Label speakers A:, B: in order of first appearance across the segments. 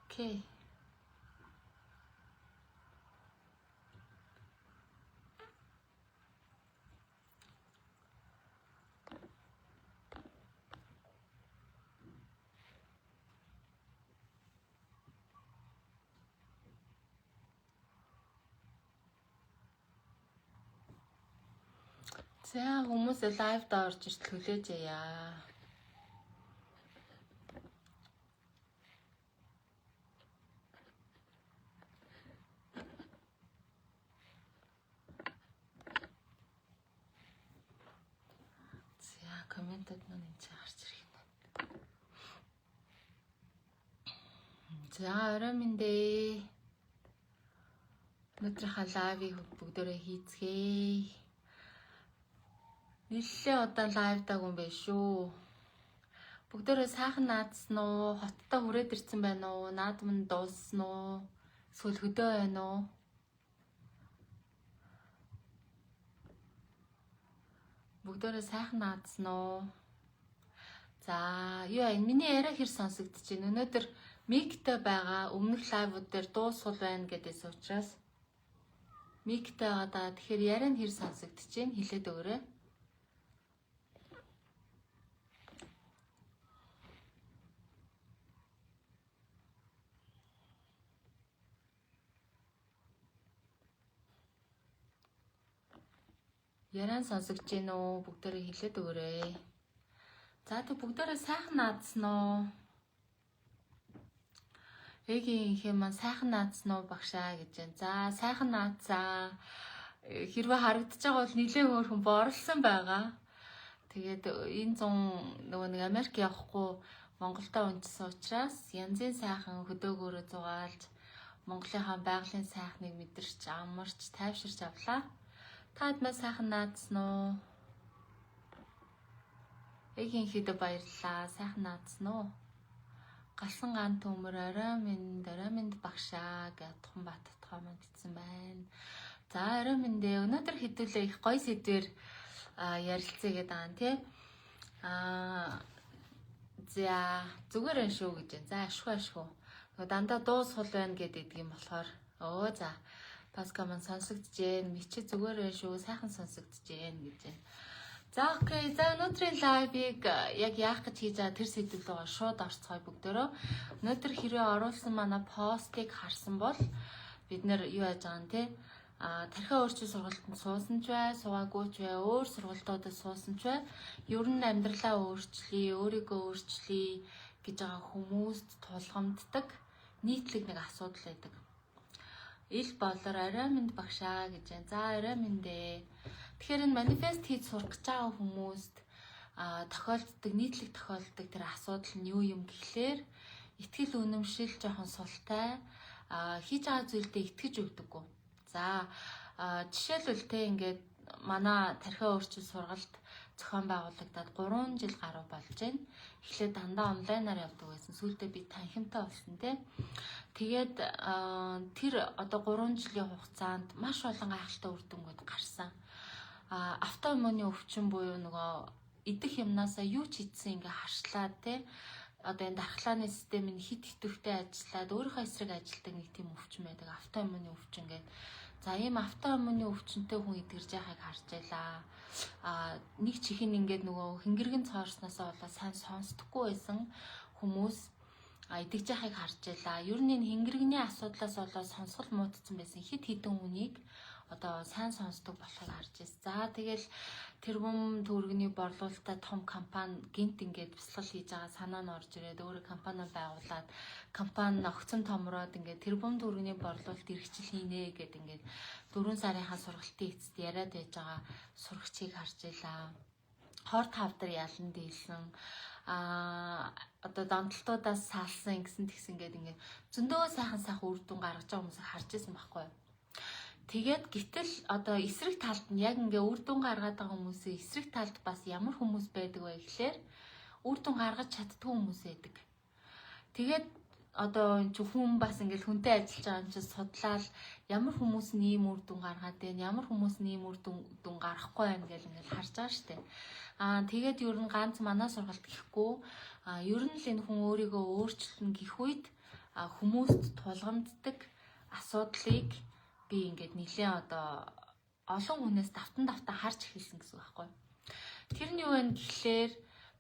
A: Окей. За хүмүүс лайвд орж ирж хүлээж яа. За комментод маань энэ гарч ирэх юм. За орой мэндэ. Өнөөдрийнхээ лайвыг бүгдээрээ хийцгээе. Нэлээ удаан лайвдаг юм байна шүү. Бүгдээрээ сайхан наадсан уу? Хоттоо хүрээд ирсэн байна уу? Наадам нь дууссан уу? Эсвэл хөдөө байна уу? Бүгдээрээ сайхан наадсан уу? За, юу аа миний яриа хэр сонсогдож байна? Өнөөдөр миктэй байгаа. Өмнөх лайвууд дээр дуу сул байна гэдээс учраас миктэй байгаа да. Тэгэхээр яриа нь хэр сонсогдож байна? Хэлээд өгөөрэй. Яран сонсогдож байна уу? Бүгдээрээ хэлээд өгөөрэй. За тэг бүгдээрээ сайхан наадсан уу? Эгийн хэмээн сайхан наадсан уу багшаа гэж байна. За сайхан наадсан. Хэрвээ харагдаж байгаа бол нэлээд хөөрхөн борлсон байгаа. Тэгээд энэ зун нөгөө нэг Америк явахгүй Монголдо унжсан учраас янзын сайхан хөдөөгөөрөө зугаалж Монголынхаа байгалийн сайхныг мэдэрч амарч тайвширч авлаа. Таад маа сайхан наадсан уу? Эгийн хэд баярлаа. Сайхан наадсан уу? Галсан ган төмөр орой минь багшаа гэж Туханбаатар комент хийсэн байна. За орой минь дээ. Өнөөдөр хэдүүлээ их гоё сэдвэр ярилцъя гэдэг аа тий. За зүгээр энэ шүү гэж байна. За ашгүй. Дандаа дуу сул байна гэдэг юм болохоор за Паска маань сонсогдож гэн мичи зүгээр ээ шүү сайхан сонсогдож гэн гэж байна. За окей. За өнөөдрийн лайвыг яг яах гэж хийж байгаа тэр сэдвэл байгаа шууд орцгоё бүгдөө. Өнөөдөр хэрвээ оруулсан манай постыг харсан бол бид нэр юу яаж байгаа юм те тархиа өөрчилсөн сургалтанд суусан ч бай, суугаагүй ч бай, өөр сургалтуудад суусан ч бай, ер нь амьдралаа өөрчлөе, өөрийгөө өөрчлөе гэж байгаа хүмүүст тулгамддаг нийтлэг нэг асуудал байдаг. Ил болор орой минь багшаа гэж байна. За орой минь дээ. Тэгэхээр энэ манифест хийж сурах гэж байгаа хүмүүст тохиолддог нийтлэг тохиолддог тэр асуудал нь юу юм гэхлээр итгэл үнэмшил жоохон султай хийж байгаа зүйлдээ итгэж өгдөггүй. За жишээлбэл те ингээд манай тархиа өөрчил сургалт зохион байгуулагдаад 3 жил гаруй болж байна. Эхлээд дандаа онлайнаар явдаг байсан. Сүүлдээ би танхимтай болсон те. Тэгээд тэр одоо 3 жилийн хугацаанд маш олон гайхалтай үр дүнгууд гарсан. Автоиммуны өвчин буюу нөгөө идэх юмнасаа юу ч идсэн ингээ харшлаад те одоо энэ дархлааны системийн хит хитвхтэй ажиллаад өөрийнхөө эсрэг ажилтдаг нэг тийм өвчин байдаг. Автоиммуны өвчин гэдэг. За ийм автоиммуны өвчнөд хүн идэрж байгааг харж байлаа. Нэг чихэн ингээд нөгөө хингэргэн цоорсноосоо болоод сайн сонсдоггүй байсан хүмүүс идэж байгааг харж байлаа. Ер нь энэ хингэргэний асуудлаас болоод сонсгол муудсан байсан хит хитэн хүнийг одоо сайн сонсдог болохыг харж байна. За тэгэл тэрбум төгрөгийн борлуулалтаа том компани гинт ингээд бясалгал хийж байгаа санаа нь орж ирээд өөрөө компани байгуулад компани огцон томроод ингээд тэрбум төгрөгийн борлуулалт эрхчил хийнэ гэдэг ингээд 4 сарынхаа сургалтын эцэст яриад байж байгаа сурагчийг харж илаа. Хор тавдар ялан дийлсэн одоо донтолтуудаас салсан гэсэн тэгсэн гээд ингээд зөндөө сайхан үр дүн гаргаж байгаа хүмүүсийг харж байсан байхгүй юу? Тэгээд гэтэл одоо эсрэг талд нь яг ингээ үр дүн гаргаад байгаа хүмүүсийн эсрэг талд бас ямар хүмүүс байдаг вэ гэхлээр үр дүн гаргаж чаддгүй хүмүүс байдаг. Тэгээд одоо энэ хүн бас ингээл хүнтэй ажиллаж байгаа юм чинь судлаад ямар хүмүүс нь ийм үр дүн гаргаад байна, ямар хүмүүс нь ийм үр дүн гарахгүй байна гэл ингээл харж байгаа штэ. Тэгээд ер нь ганц манай сургалт гэхгүй ер нь л энэ хүн өөрийгөө өөрчлөлтөн гэх үед хүмүүст тулгамддаг асуудлыг би ингээд нэлээд одоо олон хүнээс давтан харж эхэлсэн гэсэн үг байхгүй. Тэр нь юу вэ гэхлээр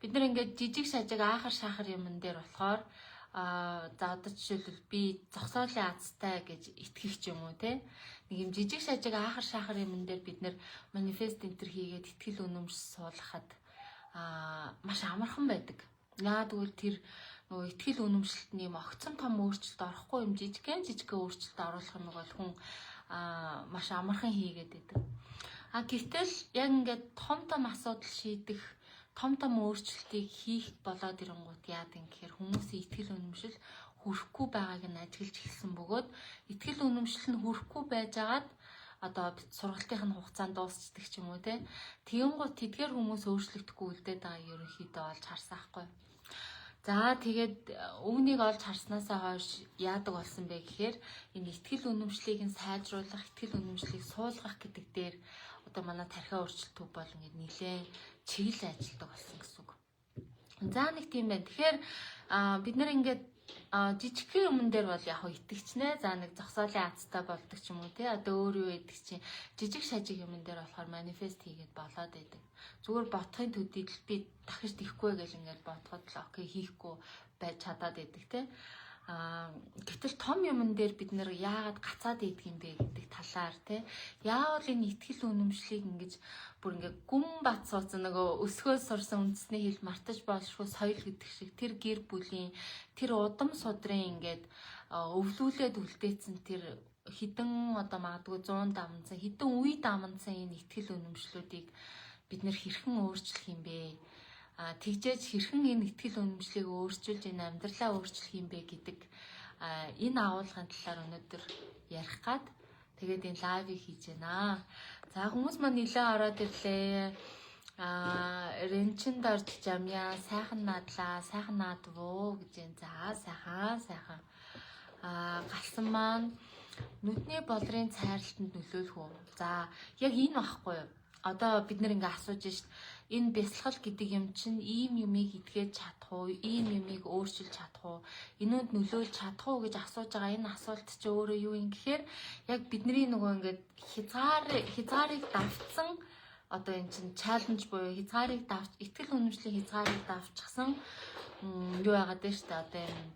A: бид нар ингээд жижиг шажиг аахар шахар юмн дээр болохоор за одоо жишээлбэл би зогсоолын азтай гэж итгэх ч юм уу те нэг юм жижиг шажиг аахар шахар юмн дээр бид нар манифест энтер хийгээд итгэл үнэмш суулгахад маш амархан байдаг. Яа тэгвэл тэр нөгөө итгэл үнэмшилтний юм огцом том өөрчлөлт орохгүй юм жижигхэн өөрчлөлт оруулах нь бол хүн маш амархан хийгээд байдаг. Гэтэл яг ингээд том асуудал шийдэх том өөрчлөлтийг хийх болоод ирэнгүүт яадаг юм гэхээр хүмүүсийн итгэл үнэмшил хүрэхгүй байгааг нь ажиглаж эхэлсэн бөгөөд итгэл үнэмшил нь хүрэхгүй байжгаад одоо сургалтын хугацаанд дуусчдаг ч юм уу те. Тэгэнгүүт тэдгээр хүмүүс өөрчлөгдөхгүй үлдээд байгаа ерөнхийдөө олж харсан хгүй. За тэгээд үүнийг олж харснаасаа хойш яадаг болсон бэ гэхээр энэ итгэл үнэмшлийг нь сайжруулах, итгэл үнэмшлийг суулгах гэдэг дээр одоо манай тархиа өөрчлөлт төв бол ингээд нэлээд чиглэл ажилдаг болсон гэсэн үг. За нэг тийм байна. Тэгэхээр бид нар ингээд жижигхэн юмн дээр бол яг итгэвчнэ. За нэг зогсоолын азтай болдог ч юм уу тий. Одоо өөр юу гэдэг чинь жижиг шажиг юмн дээр болохоор манифест хийгээд болоод байдаг. Зүгээр ботхын төдийд л би дахиж тийхгүй гэж ингээд бодоход л окей хийхгүй байж чадаад байдаг тий. Гэтэл том юмн дээр бид нэр яагаад гацаад идэх юм бэ гэдэг талаар тий. Яавал энэ итгэл үнэмшлийг ингэж бүр ингээ гүн бат суудсан нөгөө өсгөөс сурсан үндэсний хэл мартаж болшгүй соёл гэдэг шиг тэр гэр бүлийн тэр удам судрын ингээд өвлүүлээд үлдээсэн тэр хідэн одоо магадгүй 100 давнцсан хідэн үе давнцсан энэ итгэл үнэмшлүүдийг бид нэр хэрхэн өөрчлөх юм бэ? Тэгжээж хэрхэн энэ итгэл үнэмшлийг өөрчилж энэ амьдралаа өөрчлөх юм бэ гэдэг энэ агуулгын талаар өнөөдөр ярих гад тэгээд энэ лайвыг хийж байна. За хүмүүс маань нэлээ ороод ирлээ. Ренчэнд орж жамья сайхан наадлаа, сайхан наадвуу гэж байна. За сайхан. Галсан маань нүдний болрын цайралтанд нөлөөлөх үү? За яг энэ багхгүй юу? Одоо бид нэр ингээ асууж шít. Энэ бясалгал гэдэг юм чинь ийм юмыг идгээд чадах уу? Ийм юмыг өөрчилж чадах уу? Энүүнд нөлөөлж чадах уу гэж асууж байгаа энэ асуулт чи өөрөө юу юм гэхээр яг бидний нөгөө ингээд хязгаарыг давтсан одоо эн чинь чаленж буюу хязгаарыг давч итгэл үнэмшлийн хязгаарыг давчихсан юу яагаад вэ штэ одоо энэ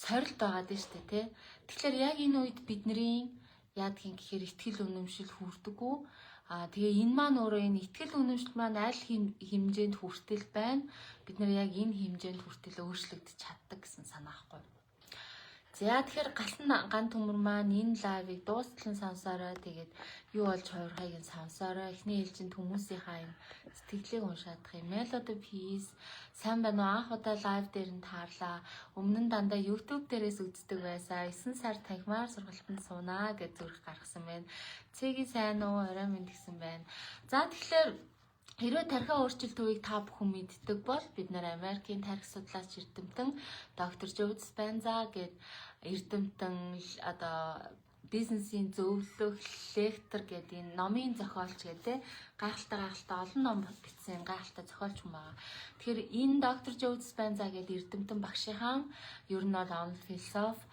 A: сорилт байгаад байна штэ тий. Тэгэхээр яг энэ үед бидний яадгийн гэхээр итгэл үнэмшил хүрдэггүй. Тэгээ энэ маань өөрөө энэ итгэл үнэмшил маань аль хэмжээнд хүртэл байна. Бид нэр яг энэ хэмжээнд хүртэл өөрчлөгдөж чаддаг гэсэн санаа байхгүй. За тэгэхээр галсан ган төмөр маань энэ лайвыг дуустал нь сонсороо тэгээд юу болж хувирхайг нь сонсороо эхний ээлжинд хүмүүсийнхаа юм сэтгэлийг уншаадах юм. Melody Peace сайн байна уу? Анх удаа лайв дээр нь таарлаа. Өмнө нь дандаа YouTube дээрээс үздэг байсан. 9 сар танхимаар сургалтанд суунаа гэж зүрх гаргасан байна. Цэгийн сайн уу? Орой минь гэсэн байна. За тэгэхээр хэрвээ тархиа өөрчлөлт төвийг та бүхэн мэддэг бол бид нар Америкийн тархи судлаач эрдэмтэн доктор Joe Dispenza гээд эрдэмтэн одоо бизнесийн зөвлөх лектор гэдэг энэ номын зохиолч гэдэг гайхалтай олон ном бичсэн гайхалтай зохиолч хүн байгаа. Тэгэхээр энэ доктор Joe Dispenza гэдэг эрдэмтэн багшийн ер нь бол онл философи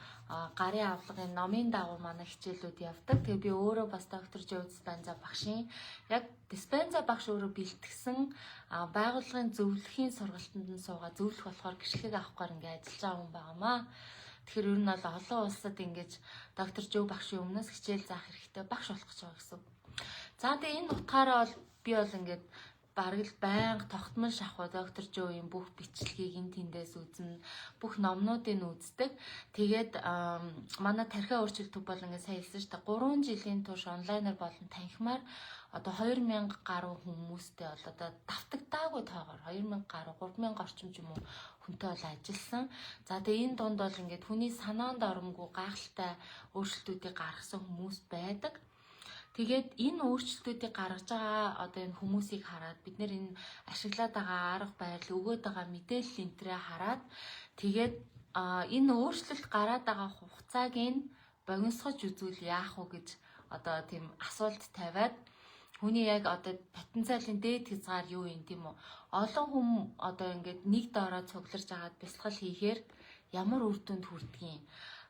A: гарын авлагын номын дагуу манай хичээлүүд явдаг. Тэгээ би өөрөө бас доктор Joe Dispenza багшийн яг Dispenza багш өөрөө бэлтгэсэн байгууллагын зөвлөхийн сургалтанд нь суугаад зөвлөх болохоор гэрчлэг авахгаар ингээд ажиллаж байгаа хүн байгаамаа. Тэгэхээр ер нь бол олон улсад ингэж доктор Joe багшийн өмнөөс хичээл заах хэрэгтэй багш болох гэж байгаа гэсэн. За тэгээ энэ утгаараа бол би бол ингээд бараг л байнга тогтмол шахуу доктор Joe-ийн бүх бичлэгийг эн тэндээс үзнэ, бүх номнуудыг үздэг. Тэгээд манай тархиа өөрчлөлт төв бол ингээд сайн хэлсэн шүү дээ. 3 жилийн турш онлайнаар болон танхимаар одоо 2000 гаруй хүмүүстэй бол одоо давтагдаагүй тоогоор 2000 гаруй 3000 орчим ч юм уу хүнтэй бол ажилласан. За тэгээ энэ дунд бол ингээд хүний санаанд оромгүй гайхалтай өөрчлөлтүүдийг гаргасан хүмүүс байдаг. Тэгээд энэ өөрчлөлтүүдийг гаргаж байгаа одоо энэ хүмүүсийг хараад бид нэр энэ ашиглаад байгаа арга барил өгөөд байгаа мэдээлэл энтрээ хараад тэгээд энэ өөрчлөлт гараад байгаа хугацааг нь богиносгож үзвэл яах вэ гэж одоо тийм асуулт тавиад хүний яг одоо потенциалын дээд хязгаар юу юм тийм үү? Олон хүм одоо ингээд нэг доороо цугларч агаад бясалгал хийхээр ямар үр дүнд хүрдгийг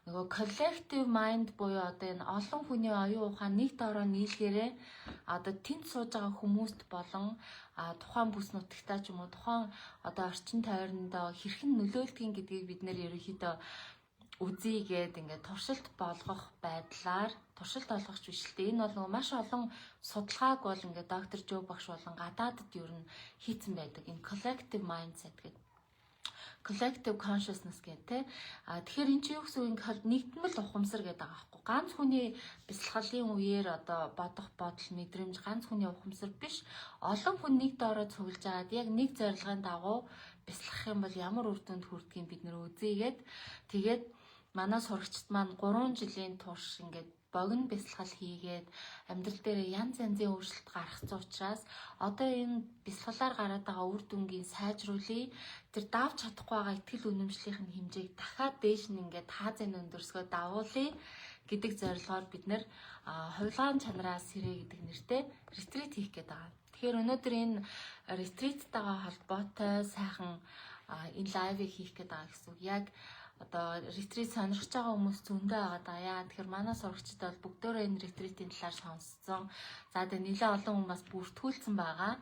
A: нөгөө collective mind буюу одоо энэ олон хүний оюун ухаан нэг доороо нийлгээрээ одоо тэнд сууж байгаа хүмүүст болон тухайн бүс нутагтаа ч юм уу тухайн одоо орчин тойрондоо хэрхэн нөлөөлдгийг гэдгийг бид нэр ерөнхийдөө үзийгээд ингээд туршилт болгох байдлаар туршилт олгохч биш л дээ. Энэ бол нөгөө маш олон судалгааг бол ингээд доктор Жо багш болон гадаадд ер нь хийцэн байдаг. Энэ collective mindset гэдэг. Collective consciousness гэдэг те. Тэгэхээр эн чинь юу гэсэн үг нэгдмэл ухамсар гэдэг байгаа байхгүй. Ганц хүний бясалгалын үеэр одоо бодох бодол мэдрэмж ганц хүний ухамсар биш. Олон хүн нэг доороо цуглаж агаад яг нэг зорилгын дагуу бясалгах юм бол ямар үр дүнд хүрдгийг бид нэр үзээгээд тэгээд манай сурагчид маань 3 жилийн турш ингээд богино бясалгал хийгээд амьдрал дээр янз янзын өөрчлөлт гаргацсан учраас одоо энэ бясалгалаар гараад байгаа үр дүнгийн сайжруулъя. Тэр давж чадахгүй байгаа ихтгэл үнэмшлийн хэмжээг дахиад дээш нь ингээд хаазын өндөрсгөө давуулъя гэдэг зорилгоор бид нэр хувилгаан чанараас сэрээ гэдэг нэртэй ретрит хийх гээд байгаа. Тэгэхээр өнөөдөр энэ ретриттайгаа холбоотой сайхан энэ лайвыг хийх гээд байгаа гэсэн үг. Яг одоо ретрит сонирхож байгаа хүмүүс зөндөө байгаа даа. Яа тэгэхээр манай сурагчид бол бүгдөө энэ ретритийн талаар сонссон. За тэгээ нэлээд олон хүмүүс бас бүртгүүлсэн байгаа.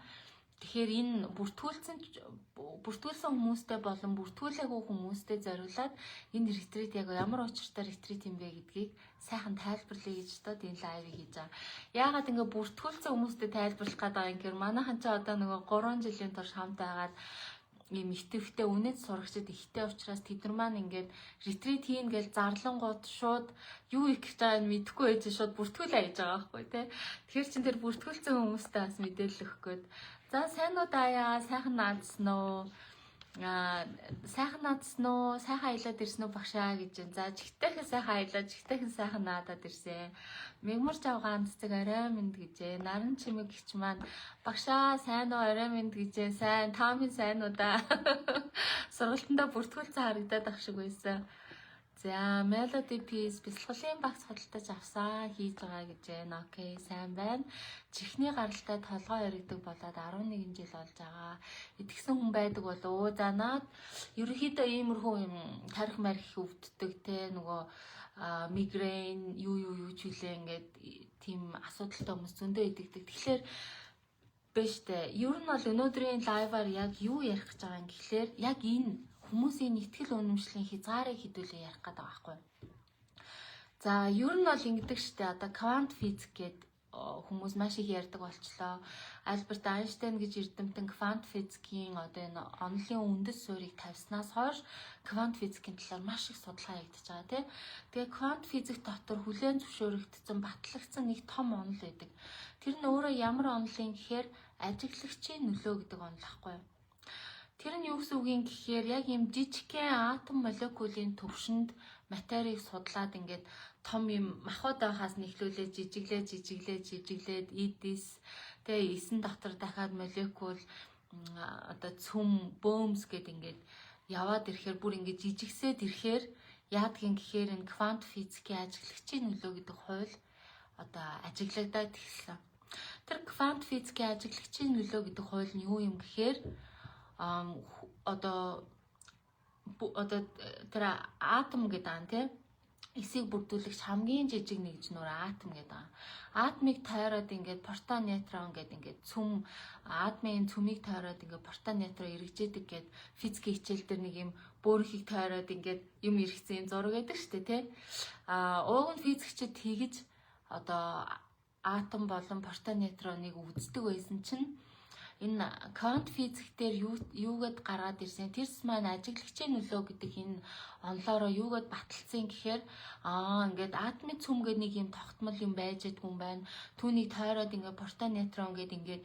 A: Тэгэхээр энэ бүртгүүлсэн хүмүүстэй болон бүртгүүлээгүй хүмүүстэй зориулаад энэ ретрит яг ямар учиртай ретрит юм бэ гэдгийг сайхан тайлбарлая гэж одоо энэ лайвыг хийж байгаа. Яагаад ингэ бүртгүүлсэн хүмүүстэй тайлбарлах гэдэг юм гэхээр манайхан ч одоо нөгөө 3 жилийн турш хамт байгаад ийм ихтэвхтэй үнэт сурагчид ихтэй учраас тэд нар маань ингээд ретрит хийн гэж зарлангууд шууд юу их гэж байгааг нь мэдэхгүй байж шууд бүртгүүлээ хийж байгаа байхгүй тий. Тэгэхээр чин тэр бүртгүүлсэн хүмүүстэй бас мэдээлэл өгөх гээд за сайн уу даяа сайхан наадсан уу сайхан наадсан уу сайхан аялаад ирсэн үү багшаа гэж байна. За жигтэйхэн сайхан аялаад жигтэйхэн сайхан наадаад ирсэн. Мэгмар чавгаан цэцэг орой минь гэжээ. Наран чимэг гिच маань багшаа сайн уу орой минь гэжээ. Сайн таамын сайн уу да. Сургалтандаа бүртгүүлсэн харагдаад ах шиг байсан. За Melody Peace бясалгалын багц худалдаж авсан хийж байгаа гэж байна. Окей, сайн байна. Чихний гаралтай толгой яригдаг болоод 11 жил болж байгаа. Итгэсэн хүн байдаг болоо. За наад ерөнхийдөө иймэрхүү юм тарих марих өвддөг те нөгөө мигрен юу ч үлээ ингээд тийм асуудалтай хүмүүс зөндөө идэгдэг. Тэгэхээр биш дээ. Ер нь бол өнөөдрийн лайваар яг юу ярих гэж байгаа юм гэхлээр яг энэ хүмүүсийн итгэл үнэмшлийн хязгаарыг хэдүүлээ ярих гэдэг байгаа байхгүй. За ер нь бол ингэдэг штэ одоо квант физик гэдэг хүмүүс маш их ярьдаг болчлоо. Альберт Айнштейн гэж эрдэмтэн квант физикийн одоо энэ онолын үндэс суурийг тавьснаас хойш квант физикийн талаар маш их судалгаа хийгдэж байгаа тийм. Тэгээ квант физик дотор хүлээн зөвшөөрөгдсөн батлагдсан нэг том онол байдаг. Тэр нь өөрөө ямар онолын гэхээр ажиглагчийн нөлөө гэдэг онол ахгүй. Тэр нь юу гэсэн үг юм гэхээр яг юм жижигхэн атом молекулын төвшөнд материйг судлаад ингээд том юм махбод байхаас нэхлүүлээд жижиглээд эдис тэгээ эсэн дотор дахиад молекул одоо цөм бөөмс гэд ингээд яваад ирэхээр бүр ингээд жижигсээд ирэхээр яадгийн гэхээр энэ квант физикийн ажиглагчийн нөлөө гэдэг хууль одоо ажиглагдаад эхэлсэн. Тэр квант физикийн ажиглагчийн нөлөө гэдэг хууль нь юу юм гэхээр одоо тэр атом гэдэг аа тийм эсийг бүрдүүлэгч хамгийн жижиг нэгж нөр атом гэдэг аа. Атомыг тойроод ингээд протон нейтрон гэдэг ингээд цөм атомын цөмийг тойроод ингээд протон нейтрон эргэжээдэг гэд физикийн хичээл дээр нэг юм бөөрхийг тойроод ингээд юм эргэсэн юм зураг байдаг шүү дээ тийм. Ууг нь физикчид тэгж одоо атом болон протон нейтроныг үздэг байсан чинь энэ квант физик дээр юугээд гаргаад ирсэн тэрс маань ажиглагчийн нөлөө гэдэг энэ онлоороо юугээд баталсан гэхээр ингээд атомын цөм гэдэг нэг юм тогтмол юм байж идэх юм байна. Түүнийг тойроод ингээд протон нейтрон гэдэг ингээд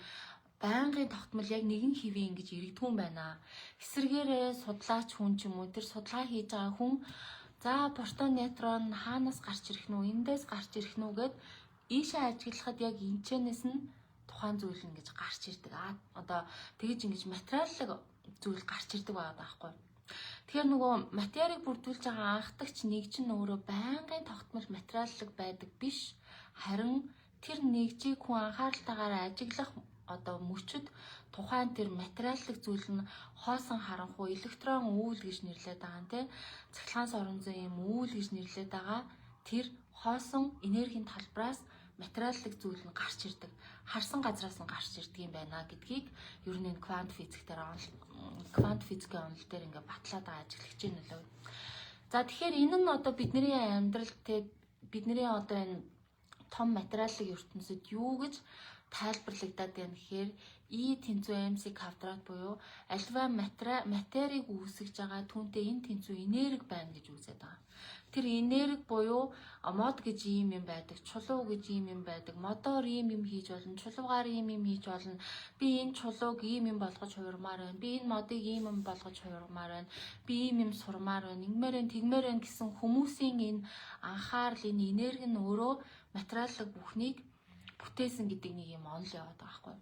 A: байнгын тогтмол яг нэгэн хэвийн ингэж иргэдэг юм байна. Эсвэргээрээ судлаач хүн ч юм уу тэр судалгаа хийж байгаа хүн за протон нейтрон хаанаас гарч ирэх нү эндээс гарч ирэх нү гэд ийшээ ажиглахад яг энэчнээс нь тухайн зүйл ингэж гарч ирдэг. Одоо тэгэж ингэж материаллык зүйл гарч ирдэг байгаа байхгүй. Тэгэхээр нөгөө материалыг бүрдүүлж байгаа анхдагч нэг чинь өөрөө байнгын тогтмол материаллог байдаг биш. Харин тэр нэгжийг хүн анхааралтайгаар ажиглах мөчөд тухайн тэр материаллог зүйл нь хоосон харанхуй электрон үүл гэж нэрлэдэг байгаа юм тий. Цахилгаан сорон зүйн юм үүл гэж нэрлэдэг байгаа. Тэр хоосон энергийн талбараас материаллог зүйл нь гарч ирдэг. Харсан газраас нь гарч ирдэг юм байна гэдгийг ер нь квант физикээр квант физикийн онол дээр ингээ батлаад байгаа ажиглагч юм лөө. За тэгэхээр энэ нь одоо бидний амьдрал бидний одоо энэ том материаллыг ертөнцид юу гэж тайлбарлагдаад байна гэхээр E тэнцүү mc квадрат буюу альва материйг үүсгэж байгаа түүнтэй энэ тэнцүү энерги байна гэж үзээд байгаа. Тэр энерги буюу мод гэж юм байдаг, чулуу гэж юм байдаг, модоор юм хийж болно, чулуугаар юм хийж болно. Би энэ чулууг юм болгож хуурмаар байна. Би энэ модыг юм болгож хуурмаар байна. Би юм сурмаар байна. Тэгмээр байна гэсэн хүмүүсийн энэ анхаарал, энэ энерги нь өөрөө материаллог бүхнийг бүтээсэн гэдэг нэг юм онол яваад байгаа байхгүй.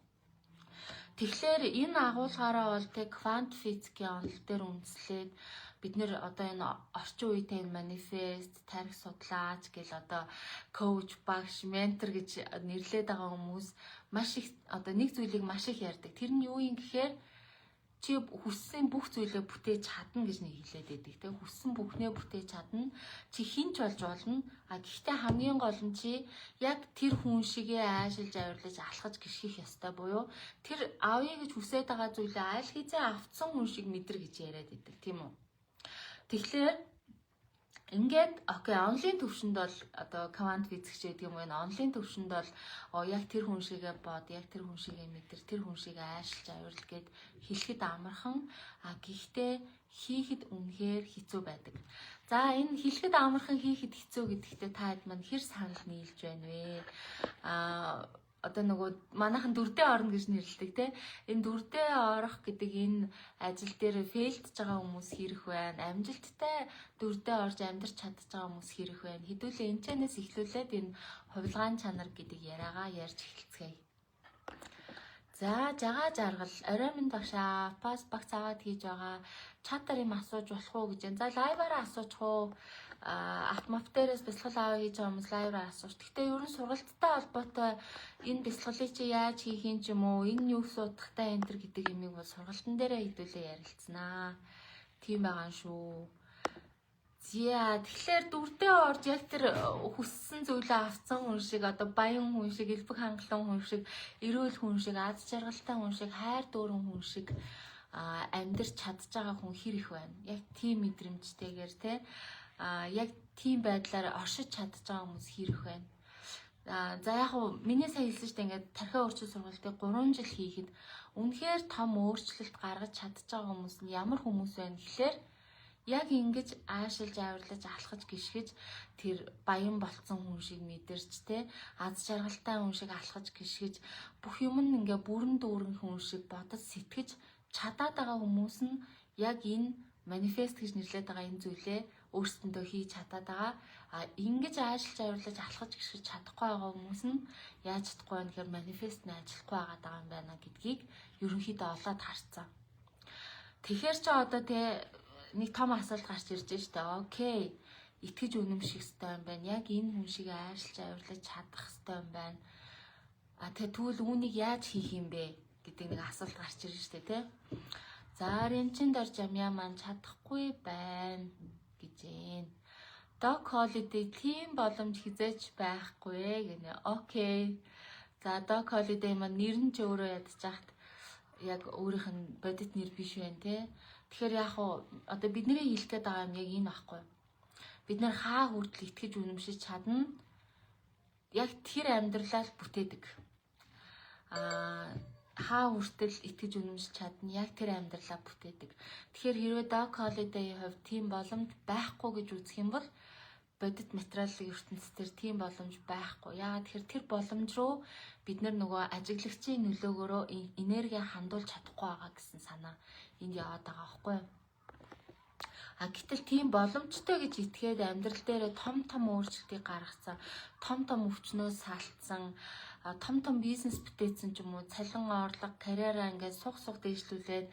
A: Тэгэхээр энэ агуулгаараа бол тэг квант физикийн онол дээр үндэслээд бид нэр одоо энэ орчин үеийн энэ манифест, тарих судлаач гэл одоо коуч, багш, ментор гэж нэрлэдэг байгаа хүмүүс маш их одоо нэг зүйлийг маш их ярьдаг. Тэр нь юу юм гэхээр чи хүссэн бүх зүйлээ бүтээж чадна гэж нэг хэлээд байдаг тийм. Хүссэн бүхнээ бүтээж чадна. Чи хинч болж болно. Гэхдээ хамгийн гол нь чи яг тэр хүн шигээ аашилж авирлаж алхаж гიშгэх ёстой буюу тэр авъя гэж хүсээд байгаа зүйлээ аль хэзээ автсан хүн шиг мэдэр гэж яриад байдаг тийм үү. Тэгэхээр ингээд онлайн төвшөнд бол одоо квант физикч гэдэг юм уу, онлайн төвшөнд бол яг тэр хүн шигээ бод, яг тэр хүн шигээ мэдэр, тэр хүн шигээ аашилж авирл гэд хэлэхэд амархан, гэхдээ хийхэд үнэхээр хэцүү байдаг. За энэ хэлэхэд амархан хийхэд хэцүү гэдэгтээ та хэд маань хэр санал нийлж байна вэ? Одоо нөгөө манайхан дүрдээ орно гэж нэрлэдэг те. Энэ дүрдээ орох гэдэг энэ ажил дээр фейлдж байгаа хүмүүс хэрэг байна. Амжилттай дүрдээ орж амьдарч чадж байгаа хүмүүс хэрэг байна. Хэдүүлээ энэчнээс эхлүүлээд энэ хувилгаан чанар гэдэг яриагаа ярьж эхэлцгээе. За жагаа жаргал орой минь багшаа пас багц аваад хийж байгаа. Чатаар юм асууж болох уу гэж байна. За лайваараа асуучих уу? Автомат дээрээс бясалгал аваа хийж байгаа хүмүүс лайваар асууж. Гэхдээ ерөн сургалттай холбоотой энэ бясалгалыг чи яаж хийх юм ч юм уу, энэ юу судахтай энэ төр гэдэг юмыг бол сургалтын дээрээ хэдүүлээ ярилцсанаа. Тийм байгаа шүү. Зя тэгэхээр дүрдээ орж яг тэр хүссэн зүйлээ авсан хүн шиг одоо баян хүн шиг, элбэг хангалуун хүн шиг, эрүүл хүн шиг, аз жаргалтай хүн шиг, хайр дуурин хүн шиг амьдарч чадж байгаа хүн хэр их байна. Яг тийм мэдрэмжтэйгээр те яг тийм байдлаар оршиж чадж байгаа хүмүүс хэрэг байна. За яг хуу миний сая хэлсэн шүү дээ ингээд тархиа өөрчлөлт сургалтыг 3 жил хийхэд үнэхээр том өөрчлөлт гаргаж чадж байгаа хүмүүс нь ямар хүмүүс байна гэхээр яг ингэж аашилж авирлаж алхаж гიშгэж тэр баян болцсон хүн шиг мэдэрч те аз жаргалтай хүн шиг алхаж гიშгэж бүх юм нь ингээ бүрэн дүүрэн хүн шиг бодож сэтгэж чадаад байгаа хүмүүс нь яг энэ манифест гэж нэрлэдэг байгаа энэ зүйлээ өөрсдөндөө хийж чадаад байгаа. Ингэж аашилж авирлаж алхаж гიშгэж чадахгүй байгаа хүмүүс нь яаж чадахгүй вэ гэхээр манифест нь ажиллахгүй байгаа юм байна гэдгийг ерөнхийдөө олоод харцсан. Тэгэхээр ч одоо нэг том асуулт гарч ирж штэ. Окей. Итгэж үнэмших ёстой юм байна. Яг энэ хүн шиг аашилж авирлаж чадах ёстой юм байна. Тэгвэл үүнийг яаж хийх юм бэ гэдэг нэг асуулт гарч ирж штэ тий. За рентчинд орж амьяа маань чадахгүй байна гэж байна. Док холидей тийм боломж хизээч байхгүй гэнэ. Окей. За док холидей маань нэр нь ч өөрөө ядчихт яг өөрийнх нь бодит нэр биш байна тий. Тэгэхээр яг одоо бидний хэлэх гээд байгаа юм яг энэ байхгүй. Бид нэр хаа хүртэл итгэж үнэмшиж чадна. Яг тэр амьдралаа бүтээдэг. Хаа хүртэл итгэж үнэмшиж чадна. Яг тэр амьдралаа бүтээдэг. Тэгэхээр хэрвээ Doc Holliday-ийн хувьд тийм боломж байхгүй гэж үзэх юм бол бодит материалын ертөнцийн тийм боломж байхгүй. Яагаад тэгэхээр тэр боломж руу бид нөгөө ажиглагчийн нөлөөгөөрөө энерги хандуулж чадахгүй байгаа гэсэн санаа энд яваад байгаа байхгүй. Гэтэл тийм боломжтой гэж итгээд амьдрал дээр том өөрчлөлтийг гаргацсан, том өвчнөөс салтсан, том бизнес бүтээсэн ч юм уу, цалин орлого, карьераа ингээд сух дээшлүүлээд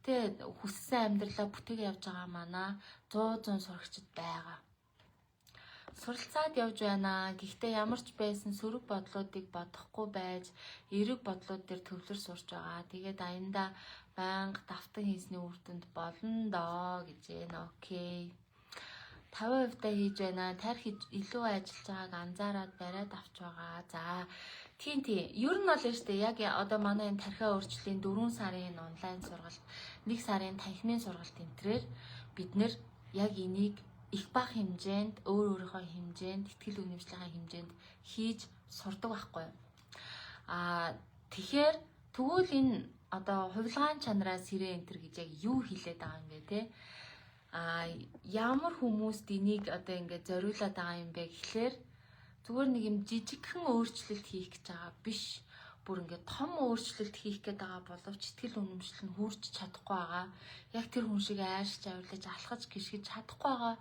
A: тэгээ хүссэн амьдралаа бүтээгээ явж байгаа манай 100 сурагчид байгаа. Суралцаад явж байна. Гэхдээ ямар ч байсан сөрөг бодлуудыг бодохгүй байж, эерэг бодлууд дээр төвлөр сурж байгаа. Тэгээд аянда банк давтан хийсний үр дүнд болно доо гэж байна. Окей. 50% та хийж байна. Тарих илүү ажиллаж байгааг анзаараад бариад авч байгаа. За, тийм. Ер нь бол штэ яг одоо манай энэ тархиа өөрчлөлийн 4 сарын онлайн сургалт, 1 сарын танхимын сургалт энтрээр бид нэр яг энийг их бага хэмжээнд өөрийнхөө хэмжээнд ихтгэл үнэмшлийн хэмжээнд хийж сурдаг байхгүй юу. Тэгэхээр тэгвэл энэ одоо хувилгаан чанараа сэрээ энтер гэж яг юу хэлээд байгаа юм бэ те? Ямар хүмүүст энийг одоо ингээд зориулаад байгаа юм бэ гэхлээр зүгээр нэг юм жижигхэн өөрчлөлт хийх гэж байгаа биш. Бүр ингээд том өөрчлөлт хийх гээд байгаа боловч итгэл үнэмшил нь хүрч чадахгүй байгаа. Яг тэр хүн шиг айршиж авирлаж алхаж гიშгэж чадахгүй байгаа.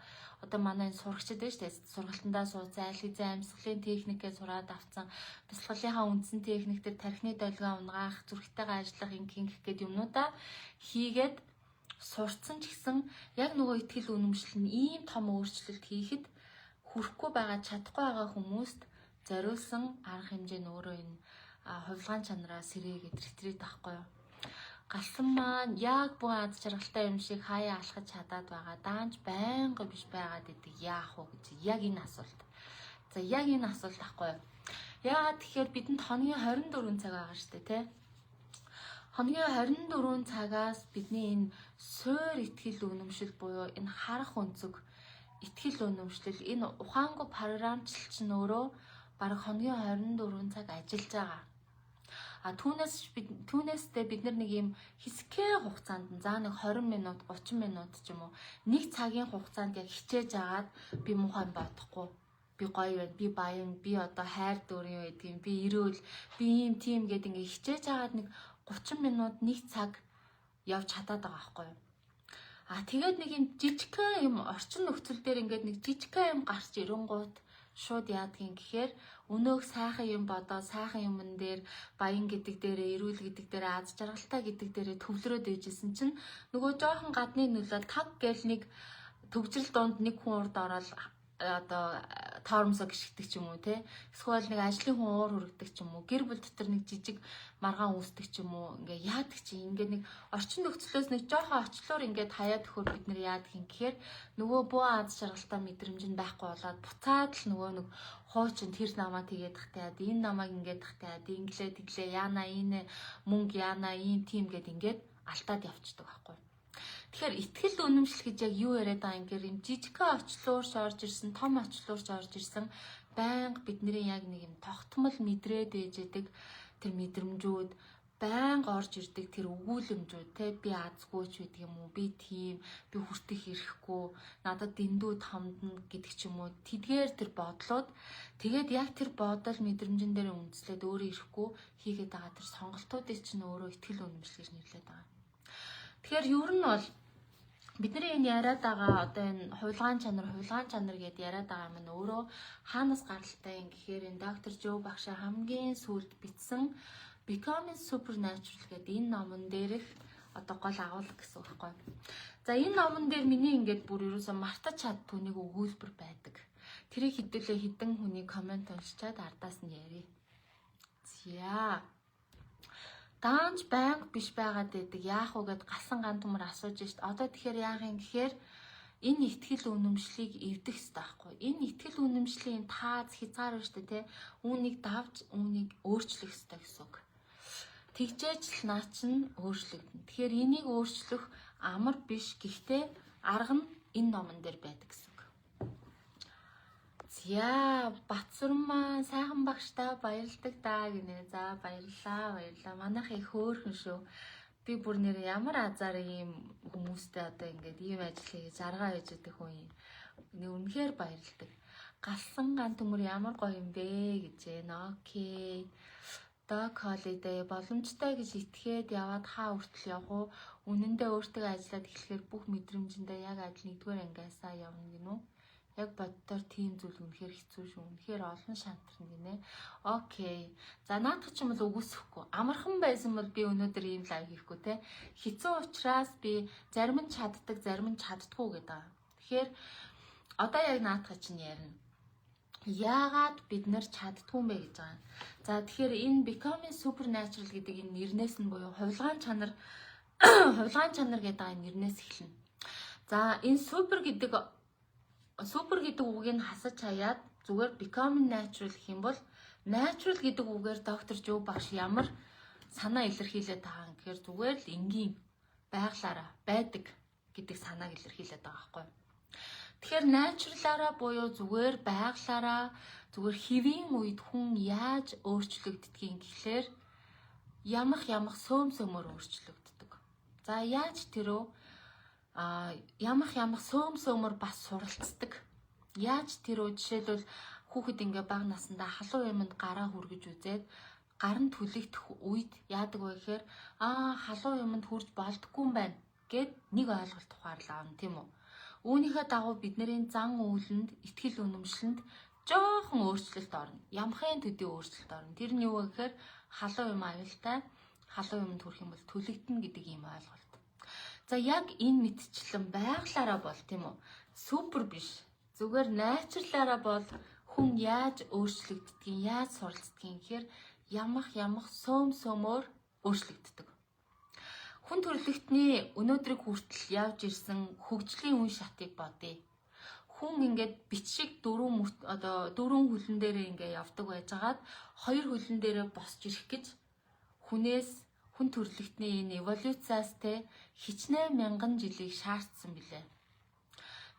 A: Одоо манай сурагчид байна шүү дээ. Сургалтандаа сууцсан айл хэзээ амьсгалын техникээ сураад авсан. Бясалгалынхаа үндсэн техник төр тархины долгион унгаах, зүрхтэйгээ ажиллах ингэх гээд юмнуудаа хийгээд сурцсан ч гэсэн яг нөгөө итгэл үнэмшил нь ийм том өөрчлөлт хийхэд хүрэхгүй байгаа, чадахгүй байгаа хүмүүст зориулсан арга хэмжээ нь өөрөө энэ хувилгаан чанараа сэрээгээд ретрит авахгүй юу. Галсан маань яг бүх аз жаргалтай юм шиг хаяа алхаж чадаад байгаа. Даанч байнга биш байгаад идэг яах вэ гэж яг энэ асуулт. За яг энэ асуулт авахгүй юу. Яагаад тэгэхээр бидэнд хоногийн 24 цаг байгаа шүү дээ, тэ? Хоногийн 24 цагаас бидний энэ суур итгэл үнэмшил буюу энэ харах өнцөг итгэл үнэмшил энэ ухаангүй програмчлалч нь өөрөө бараг хоногийн 24 цаг ажиллаж байгаа. Түүнээсээ бид нар нэг юм хэсгээ хугацаанд за нэг 20 минут 30 минут ч юм уу нэг цагийн хугацаанд яг хичээж агаад би муухай бодохгүй, би гоё байна, би баян, би одоо хайр дөрөв байдгийн, би эрүүл, би ийм тийм гэд ингээ хичээж агаад нэг 30 минут нэг цаг явж чадаад байгаа байхгүй юу. Тэгээд нэг юм жижигхэн юм орчин нөхцөл дээр ингээд нэг жижигхэн юм гарч ирэнгуут шууд яадгийн гэхээр өнөөх сайхан юм бодоо сайхан юмн дээр баян гэдэг дээрээ эрүүл гэдэг дээрээ аз жаргалтай гэдэг дээрээ төвлөрөөд ээжсэн чинь нөгөө жоохон гадны нөлөө таг гэл нэг төгжрөл донд нэг хүн урд ороод одоо тоормсоо гიშгдэг ч юм уу те эсвэл нэг ажлын хүн уур хүрэгдэг ч юм уу гэр бүл дотор нэг жижиг маргаан үүсдэг ч юм уу ингээ яадаг чи ингээ нэг орчин нөхцлөөс нэг жоохон очлоор ингээ хаяад өгөхөөр бид нэр яадаг юм гэхээр нөгөө буу аз жаргалтай мэдрэмж нь байхгүй болоод буцаад л нөгөө нэг хуучин тэр намаа тэгээд тахтаад энэ намааг ингээд тахтаад инглээ тэглээ яана энэ мөнгө яана ийм тийм гэд ингээд алтаад явцдаг байхгүй. Тэгэхээр итгэл үнэмшил гэж яг юу яриад байгаа юм гэхээр юм жижигхэн очлуурч орж ирсэн, том очлуурч орж ирсэн байнга бидний яг нэг юм тогтмол мэдрээд ээжэдэг тэр мэдрэмжүүд байнга орж ирдэг тэр өгүүлэмжүүд те би азгүй ч гэдэг юм уу би тийм би хүртэх ирэхгүй надад дэндүү тамдна гэдэг ч юм уу тэдгээр тэр бодлоод тэгээд яг тэр бодол мэдрэмжэн дээр үндэслээд өөрөө ирэхгүй хийгээд байгаа тэр сонголтуудыг чинь өөрөө итгэл үнэмшил гэж нэрлэдэг байгаа. Тэгэхээр ер нь бол бидний энэ яриад байгаа одоо энэ хувилгаан чанар гэдээ яриад байгаа юм өөрөө хаанаас гаралтай юм гэхээр энэ доктор Жо багшаа хамгийн сүүлд бичсэн Becoming Supernatural гэдэг энэ номон дээрх одоо гол агуулга гэсэн үг байхгүй. За энэ номон дээр миний ингээд бүр ерөөсөө мартаж чаддгүй нэг өгүүлбэр байдаг. Тэрийг хэдүүлээ хідэн хүний комент уншичаад ардаас нь ярив. За даанч банк биш байгаад байдаг яах вэ гэд гасан ган төмөр асууж шít. Одоо тэгэхээр яах юм гэхээр энэ итгэл үнэмшлийг эвдэх хэрэгтэй байхгүй. Энэ итгэл үнэмшлийн тааз хязгаар байна шүү дээ, тэ. Үүнийг давж үүнийг өөрчлөх хэрэгтэй гэсэн үг. Тэгжээж л наа чинь өөрчлөгдөн. Тэгэхээр энийг өөрчлөх амар биш. Гэхдээ арга нь энэ номон дээр байдаг гэсэн үг. За Батсүрэн маань сайхан багш та баярлдаг даа гинэ. За баярлаа. Манайх их хөөрхөн шүү. Би бүр нэр ямар азар ийм хүмүүстэй одоо ингээд ийм ажил хийж аргаа хийж өгөх хүн юм. Үнэхээр баярлдаг. Галсан ган төмөр ямар гоё юм бэ гэж байна. Окей. Дог холидей боломжтой гэж итгээд яваад хаа хүртэл явах уу? Үнэндээ өөртөө ажиллаад эхлэхээр бүх мэдрэмжэндээ яг адил нэгдүгээр ангиасаа явна гинүү. Яг боддоор тийм зүйл үнэхээр хэцүү шүү. Үнэхээр олон шантарна гинэ. Окей. За наадах ч юм бол үгүйсэхгүй. Амархан байсан бол би өнөөдөр ийм лайв хийхгүй те. Хэцүү учраас би зарим нь чаддаг, зарим нь чаддгүй гэдэг. Тэгэхээр одоо яг наадах чинь ярина. Яагаад бид нар чаддгүй юм бэ гэж байгаа. За тэгэхээр энэ becoming supernatural гэдэг энэ нэрнээс нь буюу хувилгаан чанар гэдэг энэ нэрнээс эхэлнэ. За энэ супер гэдэг үгийг хасаж хаяад зүгээр becoming natural гэх юм бол natural гэдэг үгээр доктор Жо багш ямар санаа илэрхийлээд байгаа юм гэхээр зүгээр л энгийн байглаараа байдаг гэдэг санааг илэрхийлээд байгаа байхгүй. Тэгэхээр natural-аараа буюу зүгээр байглаараа зүгээр хэвийн үед хүн яаж өөрчлөгддгийг гэхлээр ямах сөмөөр өөрчлөгддөг. За яаж тэрөө ямах сөмөөр бас суралцдаг. Яаж тэрөө жишээлбэл хүүхэд ингээ бага насндаа халуун юмд гараа хүргэж үзээд гар нь түлэгдэх үед яадаг вэ гэхээр халуун юмд хүрж болдггүй юм байна гэд нэг ойлголт ухаарлаа авна тийм үү. Үүнийхээ дагуу бидний зан үйлэнд, итгэл үнэмшлэнд жоохон өөрчлөлт орно. Ямхын төдий өөрчлөлт орно. Тэр нь юу вэ гэхээр халуун юм аюултай, халуун юмд хүрэх юм бол түлэгдэнэ гэдэг ийм ойлголт. За яг энэ мэдчлэн байглаараа бол тийм үү? Супер биш. Зүгээр найчрлаараа бол хүн яаж өөрчлөгддгийг, яаж суралцдгийг гэхээр ямах сөмөөр өөрчлөгддөг. Хүн төрөлхтний өнөөдрийг хүртэл явж ирсэн хөгжлийн үе шатыг бодъё. Хүн ингээд бичиг дөрвөн хөлн дээрээ ингээд явдаг байжгаад хоёр хөлн дээрээ босч ирэх гэж хүн төрөлхтний энэ эволюцаас те хичнээн мянган жилийг шаардсан билээ.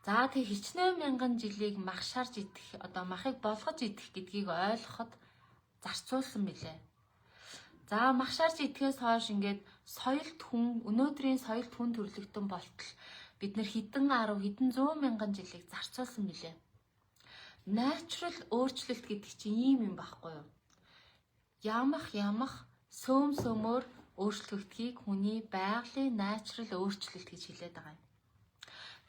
A: За тэг хичнээн мянган жилийг махшаарж идэх махыг болгож идэх гэдгийг ойлгоход зарцуулсан билээ. За махшаарж идэхээс хойш ингээд өнөөдрийн соёлт хүн төрөлхтөн болтол бид нар хэдэн 100 мянган жилийг зарцуулсан билээ. Natural өөрчлөлт гэдэг чинь ийм юм байхгүй юу? Ямах сөмөөр өөрчлөгдөхийг хүний байгалийн natural өөрчлөлт гэж хэлээд байгаа юм.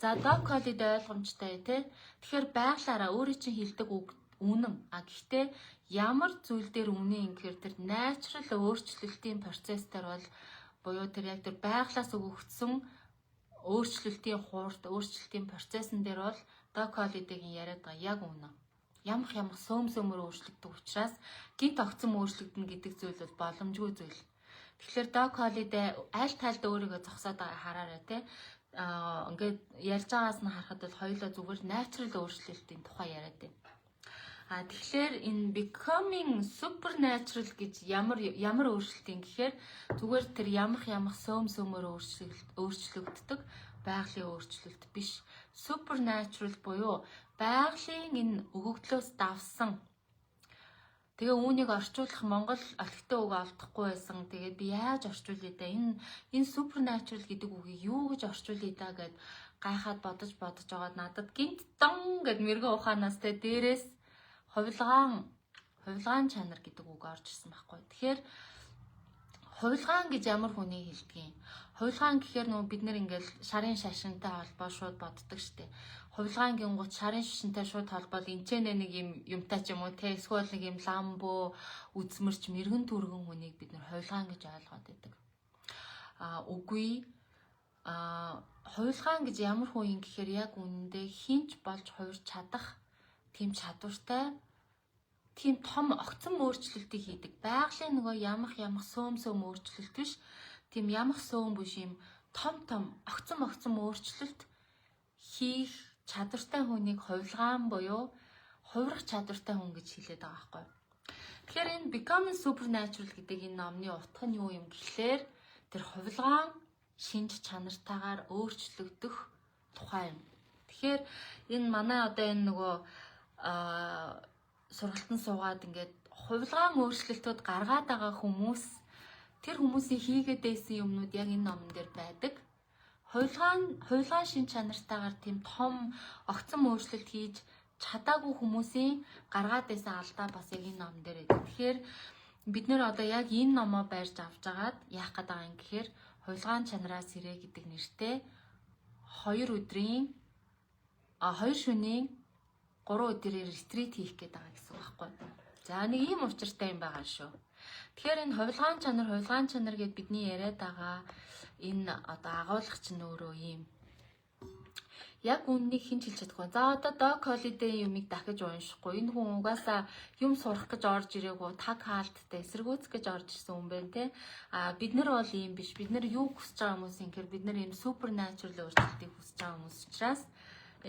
A: За Doc Holliday ойлгомжтой тий. Тэгэхээр байглаараа өөрөө чинь хэлдэг үг үнэн. Гэхдээ ямар зүйл дээр үнэн юм гэхээр тэр natural өөрчлөлтийн процесс дээр бол буюу тэр яг тэр байглаас өгөгдсөн өөрчлөлтийн өөрчлөлтийн процессын дээр бол Doc Holliday-гийн яриад байгаа яг үнэн. Ямах сөмөөр өөрчлөгддөг учраас гинт огцом өөрчлөгдөн гэдэг зүйл бол боломжгүй зүйл. Тэгэхээр Doc Holliday аль талд өөрийгөө зогсоод байгааг хараарай тий. Ингээд ярьж байгаас нь харахад бол хоёулаа зүгээр natural өөрчлөлтийн тухай яриад байна. Тэгэхээр энэ becoming supernatural гэж ямар өөрчлөлтийн гэхээр зүгээр тэр ямах сөмөөр өөрчлөгддөг байгалийн өөрчлөлт биш. Supernatural буюу байгалийн энэ өгөгдлөөс давсан. Тэгээ үүнийг орчуулах Монгол олигтой үг олдохгүй байсан. Тэгээд би яаж орчуулъя да? Энэ supernatural гэдэг үгийг юу гэж орчуулъя да гэд гайхаад бодож байгаад надад гинт дон гэд мэрэгэн ухаанаас тэ дээрээс хувилгаан чанар гэдэг үг орж ирсэн байхгүй. Тэгэхээр хувилгаан гэж ямар хүнийг хэлдэг юм? Хувилгаан гэхээр бид нар ингээл шарын шашинтай холбоо шууд боддог штеп. Хувилгаан гингууд шарын шашинтай шууд холбоод энчэнэ нэг юм юмтай ч юм уу те эсвэл нэг юм ламбо үзмэрч мэрэгэн түргэн хүнийг бид нар хувилгаан гэж ойлгоод байдаг. Үгүй хувилгаан гэж ямар хүн юм гэхээр яг үнэндээ хинч болж хувирч чадах тийм чадвартай тийм том огцом өөрчлөлтийг хийдэг. Байгалийн нөгөө ямах сөм өөрчлөлт биш. Тийм ямах сөм биш юм том огцом өөрчлөлт хийх чадвартай хүнийг хувилгаан буюу хувирах чадвартай хүн гэж хэлээд байгаа байхгүй. Тэгэхээр энэ becoming supernatural гэдэг энэ номны утга нь юу юм гэхлээр тэр хувилгаан шинж чанартаагаар өөрчлөгдөх тухай юм. Тэгэхээр энэ манай одоо энэ нөгөө сургалтанд суугаад ингээд хувилгаан өөрчлөлтүүд гаргаад байгаа хүмүүс тэр хүмүүсийн хийгээд байсан юмнууд яг энэ номон дээр байдаг. Хувилгаан шин чанартаагаар тийм том огцом өөрчлөлт хийж чадаагүй хүмүүсийн гаргаад байсан алдаа бас яг энэ номон дээр байдаг. Тэгэхээр бид нэр одоо яг энэ номоо байрж авч агаад яах гээд байгаа юм гэхээр хувилгаан чанараас ирээ гэдэг нэртэй 2 шөнийн 3 өдрийн ретрит хийх гээд байгаа гэсэн үг байхгүй. За нэг ийм учиртай юм байгаа шүү. Тэгэхээр энэ хувилгаан чанар гэдээ бидний яриад байгаа энэ одоо агуулгач нь өөрөө ийм яг үннийг хинч хэлж чадахгүй. За одоо Doc Holliday юмыг дахиж уншихгүй. Энэ хүн угаасаа юм сурах гэж орж ирээгүй, таг хаалттай эсэргүүцэх гэж орж ирсэн хүн байна те. Бид нар бол ийм биш. Бид нар юу хүсэж байгаа хүмүүс юм гэхээр бид нар ийм supernatural өөрчлөлтийг хүсэж байгаа хүмүүс учраас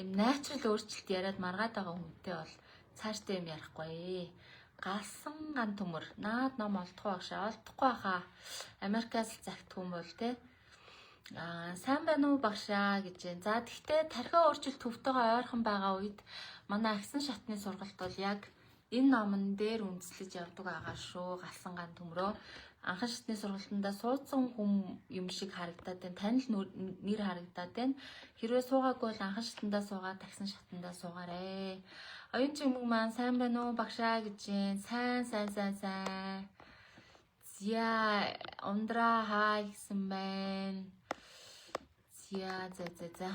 A: ийм natural өөрчлөлт яриад маргаад байгаа хүнтэй бол цаашдаа юм ярихгүй. Галсан ган төмөр. Наад ном олдохгүй багшаа. Олдохгүй хаа. Америкаас загтх хүн бол те. Сайн байна уу багшаа гэж байна. За тэгтээ тархиа өөрчлөлт төвтэйгээ ойрхон байгаа үед манай агсан шатны сургалт бол яг энэ номон дээр үндэслэж явдаг байгаа шүү. Галсан ган төмрөө. Анхан шатны сургалтандаа суудсан хүм юм шиг харагдаад байна. Танил нэр харагдаад байна. Хэрвээ суугаагүй бол анхан шатандаа суугаад агсан шатандаа суугаарэ. Оюун чимэг маань сайн байна уу багшаа гэж байна. Сайн. Зя ундраа хаа гэсэн байна. За.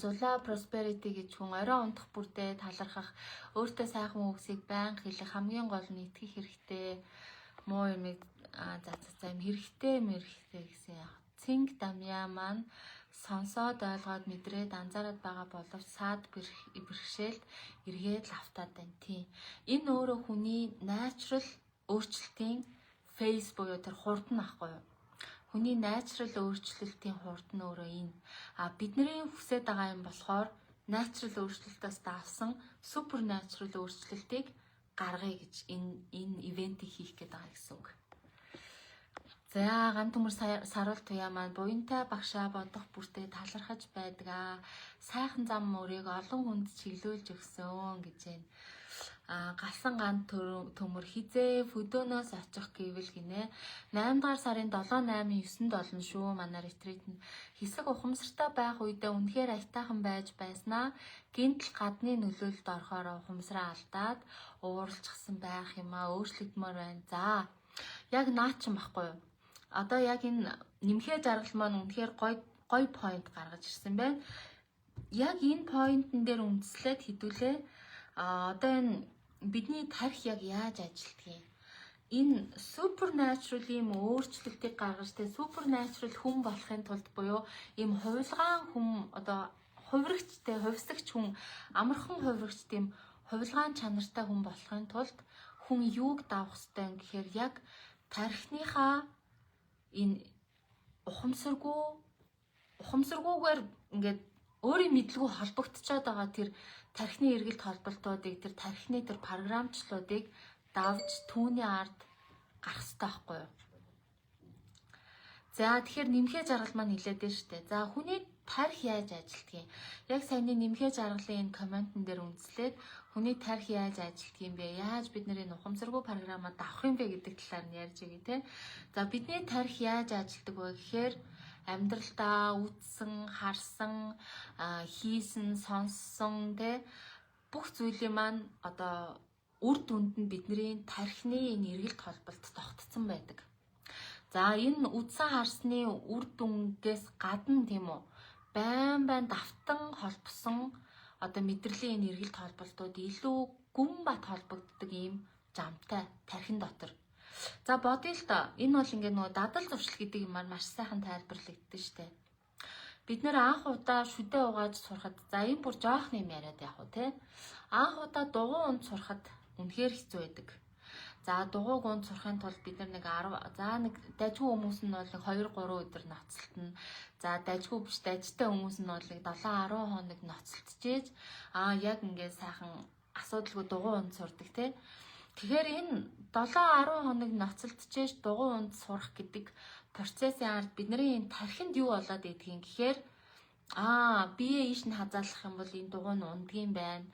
A: Зула prosperity гэж хүн орой унтах бүртээ талархах, өөртөө сайхан үгсийг байнга хэлэх хамгийн гол нь итгэх хэрэгтэй. Муу юмыг юм хэрэгтэй гэсэн яг. Цинг дамьяа маань сонсоод ойлгоод мэдрээд анзаараад байгаа боловч саад бэрхшээлд эргээд лавтаад байна. Тийм. Энэ өөрөө хүний natural өөрчлөлтийн phase буюу тэр хурд нь ахгүй юу? Хүний natural өөрчлөлтийн хурд нь өөрөө энэ. Бидний хүсэж байгаа юм болохоор natural өөрчлөлтөөс давсан supernatural өөрчлөлтийг гаргая гэж энэ ивентийг хийх гээд байгаа гэсэн үг. За ган төмөр саруул туяа маань буянтай багшаа бодох бүртээ талархаж байдаг. Сайхан зам мөрийг олон хүнд чиглүүлж өгсөн гэж байна. Галсан ган төмөр хизээ föдөнөөс очих гэвэл гинэ. 8 дугаар сарын 7, 8, 9-нд болно шүү. Манай ретрит нь хэсэг ухамсартай байх үедээ үнэхээр аятайхан байж байснаа. Гинтл гадны нөлөөлөлд орохоор ухамсараа алдаад ууралчихсан байх юм аа. Өөрчлөгдмөр байна. За яг наач юм баггүй юу? Одоо яг энэ нэмхээ жаргал маань үнэхээр гой point гаргаж ирсэн байна. Яг энэ point-н дээр үндэслээд хэдүүлээ. Одоо энэ бидний тарих яг яаж ажилтгийг. Энэ supernatural юм өөрчлөлтийг гаргаж тэ supernatural хүн болохын тулд буюу ийм хувилгаан хүн одоо хувирагчтай, хувьсагч хүн, амархан хувирагч тийм хувилгаан чанартай хүн болохын тулд хүн юуг давах ёстой юм гэхээр яг тарихныхаа энэ ухамсаргүйгээр ингээд өөрийн мэдлгүй холбогдчиход байгаа тэр тархины эргэлт холболтуудыг тэр тархины тэр програмчлуудыг давж түүний ард гарах хэрэгтэй байхгүй юу? За тэгэхээр нэмхээ жаргал маань хэлээд байна шүү дээ. За хүний тарих яаж ажилтгийг. Яг саяны нэмхээ жаргалын энэ комментэн дээр үндэслээд хүний тарих яаж ажилтг юм бэ? Яаж бид нэр энэ ухамсаргүй програмаа давах юм бэ гэдэг талаар нь ярьж байгаа тийм. За бидний тарих яаж ажилтдаг вэ гэхээр амьдралдаа үтсэн, харсан, хийсэн, сонссон тийм бүх зүйлийн маань одоо үр дүнд нь бидний тархины энэ эргэлт холболт тогтцсон байдаг. За энэ үдсэн харсны үр дүнгээс гадна тийм үү байн давтан холбосон одоо мэдрэлийн энэ эргэлт холболтууд илүү гүн бат холбогддог ийм жамтай тархин дотор. За бодъё л доо энэ бол ингээ нөгөө дадал зуршил гэдэг юмар маш сайхан тайлбарлагддаг штэ. Бид нэр анх удаа шүдэ угааж сурахад за энэ бүр жоох юм яриад яах вэ те. Анх удаа дугуй унд сурахад үнэхээр хэцүү байдаг. За дугуйг унд сурахын тулд бид нэг 10 нэг дайггүй хүмүүс нь бол 2-3 өдөр ноцтолтно. За дайггүй биш дайжтай хүмүүс нь бол 7-10 хоног ноцтолтжээж яг ингээд сайхан асуудалгүй дугуй унд сурдаг те. Тэгэхээр энэ 7-10 хоног ноцтолтжээж дугуй унд сурах гэдэг процессын ард бидний энэ тархинд юу болоод идэх юм гэхээр бие ийш нь хазаалах юм бол энэ дугуй нь ундгийн байна.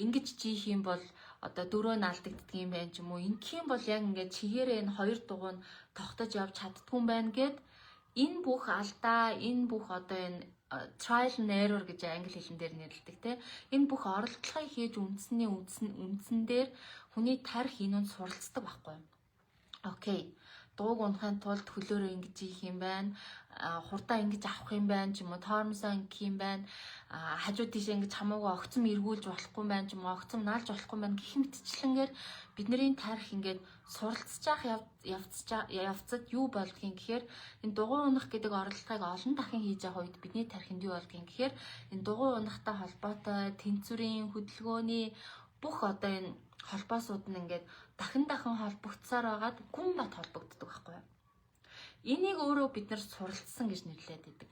A: Ингэж жиих юм бол одоо дөрөө нь алдагддаг юм байна ч юм уу. Ингэх юм бол яг ингээд чигээрээ энэ хоёр дугуй нь тогтож явж чаддгүй юм байна гэд энэ бүх алдаа, энэ бүх одоо энэ trial and error гэж англи хэлэн дээр нэрлэдэг те. Энэ бүх оролдлогыг хийж үндсэн дээр хүний тарих энүүнд суралцдаг байхгүй юу? Окей. дууг унахын тулд хөлөөрөө ингэж ийх юм байна. Хурдаа ингэж авах юм байна ч юм уу, тоормосоо ингэх юм байна. Хажуу тийшээ ингэж хамаагүй огцом эргүүлж болохгүй юм байна ч юм уу, огцом наалж болохгүй юм байна гэх мэтчлэнгээр бидний тарих ингээд суралцж явцад юу болдгийг гэхээр энэ дугуй унах гэдэг оролдлогыг олон дахин хийж байгаа үед бидний тархинд юу болдгийг гэхээр энэ дугуй унахтай холбоотой тэнцвэрийн хөдөлгөөний бүх одоо энэ холбоосууд нь ингээд дахин холбогдсоор байгаад гүн бат холбогддог байхгүй юу? Энийг өөрөө бид нар суралцсан гэж нэрлэдэг байдаг.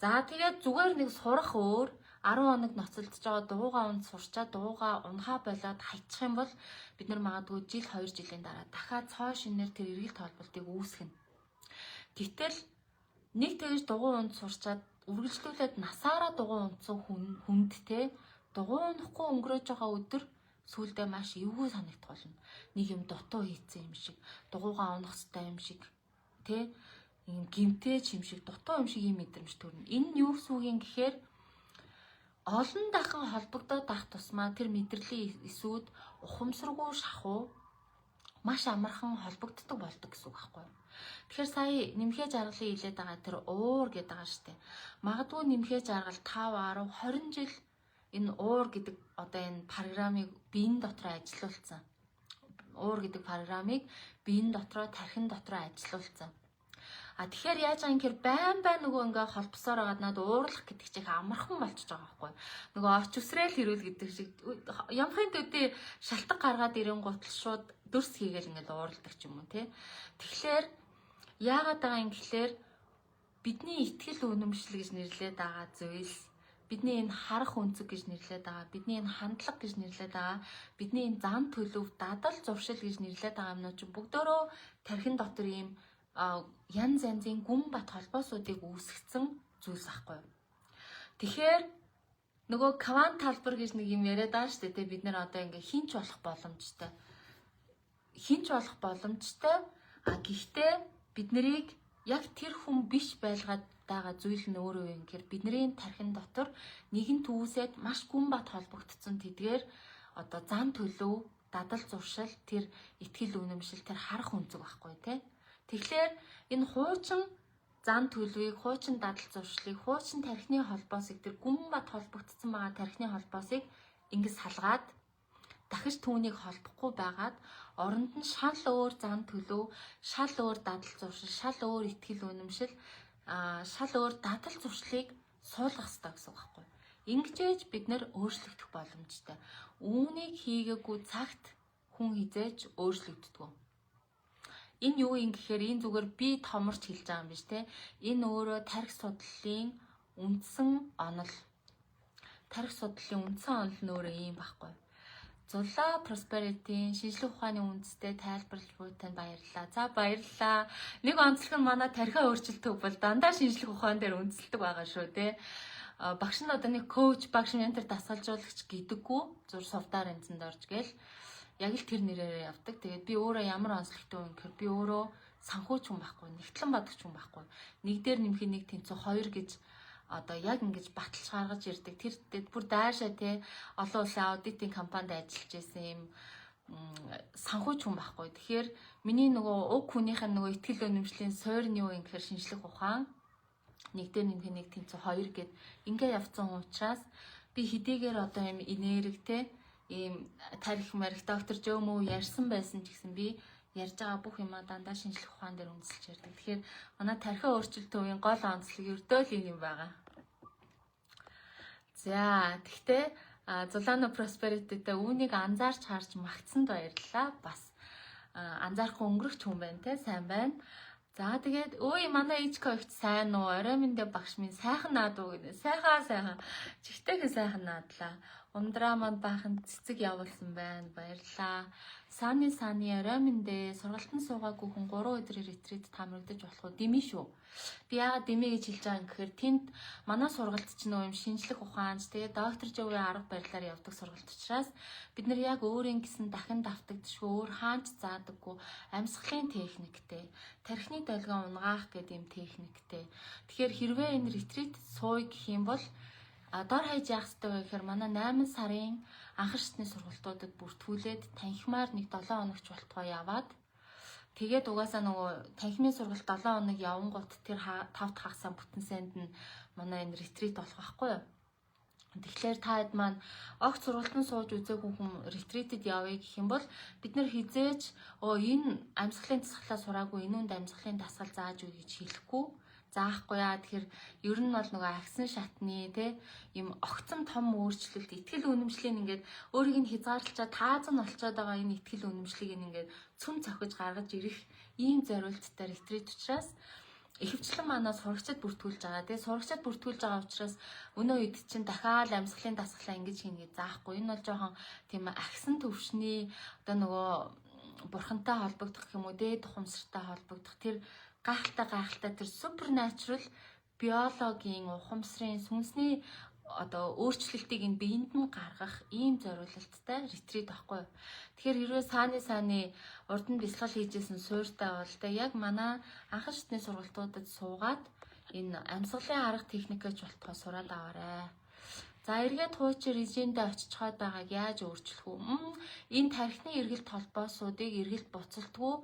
A: За тэгээд зүгээр нэг сурах өөр 10 хоног ноцолдож байгаа дуугаа унд сурчаад дуугаа унахаа болоод хайчих юм бол бид нар магадгүй жил 2 жилийн дараа дахиад цоо шинээр тэр эргэлт холболтыг үүсгэнэ. Гэтэл нэг тэгж дугуй унд сурчаад үргэлжлүүлээд насаараа дугуй унтсан хүнд те дугуй унахгүй өнгөрөөж байгаа өдөр сүүлдээ маш эвгүй санагдах болно. Нэг юм дутуу хийцэн юм шиг, дугуйгаа унах хэрэгтэй юм шиг, тэ ийм гимтээч юм шиг, дутуу юм шиг юм мэдрэмж төрнө. Энэ нь юу гэсэн үг юм гэхээр олон дахин холбогдоод байх тусмаа тэр мэдрэлийн эсүүд ухамсаргүй шахуу маш амархан холбогддог болдог гэсэн үг байхгүй юу? Тэгэхээр сая нэмхээ жаргалын хилээд байгаа тэр уур гэдэг байгаа шүү дээ. Магадгүй нэмхээ жаргал 5, 10, 20 жил энэ уур гэдэг одоо энэ программыг биеийн дотроо ажилуулсан. Уур гэдэг программыг биеийн дотроо, тархин дотроо ажилуулсан. Тэгэхээр яаж байгаа юм гэхээр байн нөгөө ингээ холбосоор байгаад над уурлах гэдэг чинь амархан болчихж байгаа байхгүй. Нөгөө оч үсрээл хэрүүл гэдэг шиг ямхын төдий шалтгаан гаргаад ирэн гутал шууд дөрс хийгээл ингээ уурладаг ч юм уу тий. Тэгэхээр яагаад байгаа юм гэхээр бидний итгэл үнэмшил гэж нэрлэдэг байгаа зүйлс, бидний энэ харах өнцөг гэж нэрлэдэг байгаа, бидний энэ хандлага гэж нэрлэдэг байгаа, бидний энэ зан төлөв, дадал зуршил гэж нэрлэдэг байгаа юмнууд чинь бүгдөө тархин дотор ийм янз янзын гүн бат холбоосуудыг үүсгэсэн зүйлс ахгүй юу. Тэгэхээр нөгөө квант талбар гэж нэг юм яриад байгаа шүү дээ. Бид нэр одоо ингээ хинч болох боломжтой. Гэхдээ бид нарыг яг тэр хүн биш байлгаад байгаа зүйл нь өөрөө юм гэхээр бидний тархин дотор нэгэн төвөөсөд маш гүн бат холбогдсон тэдгээр одоо зан төлөв, дадал зуршил, тэр итгэл үнэмшил, тэр харах өнцөг байхгүй тий. Тэгэхээр энэ хуучин зан төлөвийг, хуучин дадал зуршлыг, хуучин тархины холбоосыг, тэр гүн бат холбогдсон байгаа тархины холбоосыг ингэж салгаад дахиж түүнийг холбохгүй байгаад оронд нь шал өөр зан төлөв, шал өөр дадал зуршил, шал өөр итгэл үнэмшил, шал өөр дадал зуршлыг суулгах хэрэгтэй гэсэн үг байхгүй. Ингэжээж бид нэр өөрчлөгдөх боломжтой. Үүнийг хийгээгүй цагт хүн хизээж өөрчлөгддөг. Энэ юу юм гэхээр энэ зүгээр би томорч хэлж байгаа юм биш те. Энэ өөрөө тарих судлалын үндсэн онол. Тарих судлалын үндсэн онол нь өөрөө ийм байхгүй. Зулаа Prosperity-ийн шинжлэх ухааны үндэстэй тайлбарлаж буй танд баярлалаа. За баярлалаа. Нэг онцлог нь манай тархиа өөрчлөлтөг бол дандаа шинжлэх ухаан дээр үндэслэдэг байгаа шүү те. Багш нь одоо нэг коуч, багш ментор дасгалжуулагч гэдэггүй зур сувдаар эмзэнд орж гээл яг л тэр нэрээр явдаг. Тэгээд би өөрөө ямар онцлогтой юм гэхээр би өөрөө санхүүч хүн байхгүй, нэгтлэн бадагч хүн байхгүй. Нэг дээр нэмэх нэг тэнцүү 2 гэж одоо яг ингэж баталж гаргаж ирдэг. Тэр бүр дайшаа те олон улсын аудитын компанид ажиллаж байсан юм санхүүч хүн байхгүй. Тэгэхээр миний нөгөө уг хүнийх нь нөгөө итгэл үнэмшлийн суурь нь юу юм гэхээр шинжлэх ухаан. Нэг дээр нэмэх нэг тэнцүү 2 гэд ингээ явцсан учраас би хэдийгээр одоо юм энергтэй ийм тарих марих доктор Жөөмөө ярьсан байсан ч гэсэн би ярьж байгаа бүх юмаа дандаа шинжлэх ухаан дээр үндэслэж ярьдаг. Тэгэхээр манай тархиа өөрчлөлт төвийн гол онцлог ердөө л юм байгаа. За тэгтээ Zulano Prosperity-тэй үүнийг анзаарч харж магтсанд баярлалаа. Бас анзаарах өнгөрөх хүн байна те, сайн байна. За тэгээд өөй манай ичко ихт сайн уу? Орой минь багш минь сайхан наад уу гэнэ. Сайхан. Чихтэйхэн сайхан наадлаа. Ундраа манд баахан цэцэг явуулсан байна. Баярлалаа. Саны орой минь сургалтанд суугаагүй хүн 3 өдрийн ретрит тамирагдаж болох уу? Дими шүү. Би яагаад дими гэж хэлж байгаа юм гэхээр тэнд манай сургалт ч нөө юм шинжлэх ухаанч тэгээд доктор Жовын арга барилаар явдаг сургалт учраас бид нар яг өөрийн гэсэн дахин давтагдшгүй өөр хаанч заадаггүй амьсгалын техниктэй, тархины долгион унгаах гэдэг юм техниктэй. Тэгэхээр хэрвээ энэ ретрит сууя гэх юм бол дор хаяж яах ёстой вэ гэхээр манай 8 сарын анхан шатны сургалтуудад бүртгүүлээд танхимаар нэг 7 хоногч болтгоо яваад Тэгээд угаасаа нөгөө танхимын сургалт 7 хоног явангууд тэр 5 дахь хагасаа бүтэн санд нь манай энэ ретрит болох байхгүй юу? Тэгэхээр та хэд маань огт сургалтанд сууж үзээгүй хүн ретритэд явъя гэх юм бол бид нэр хизээч энэ амьсгалын дасгалаа сураагүй энэ үнд амьсгалын дасгал зааж үе гэж хэлэхгүй заахгүй яа. Тэгэхээр ер нь бол нөгөө агсан шатны те юм огцом том өөрчлөлт ихтгэл үнэмшлийн ингээд өөрийг нь хязгаарлалчаа таазан болчиход байгаа энэ ихтгэл үнэмшлийг ингээд цөм цохиж гаргаж ирэх ийм зориулттай ретрит учраас ихэвчлэн манай сурагчид бүртгүүлж байгаа. Тэгээ сурагчид бүртгүүлж байгаа учраас өнөө үед чинь дахиад амьсгалын дасгалаа ингэж хийнэ гэж заахгүй. Энэ бол жоохон тийм агсан төвшний одоо нөгөө бурхантай холбогдох юм уу, дээд ухамсартай холбогдох тэр гайхалтай тэр supernatural биологийн ухамсарын сүнсний одоо өөрчлөлтийг энэ биед нь гаргах ийм зориулалттай ретрит байхгүй. Тэгэхээр хэрвээ сааны урд нь бясалгал хийжсэн суурьтай бол тэ яг манай анхан шатны сургалтуудад суугаад энэ амьсгалын арга техникэж болтгоо сураад аваарай. За эргээд хуучин режимдээ очиж чад байгааг яаж өөрчлөх вэ? Энэ тархины эргэлт холбоосуудыг эргэлт буцалтгүй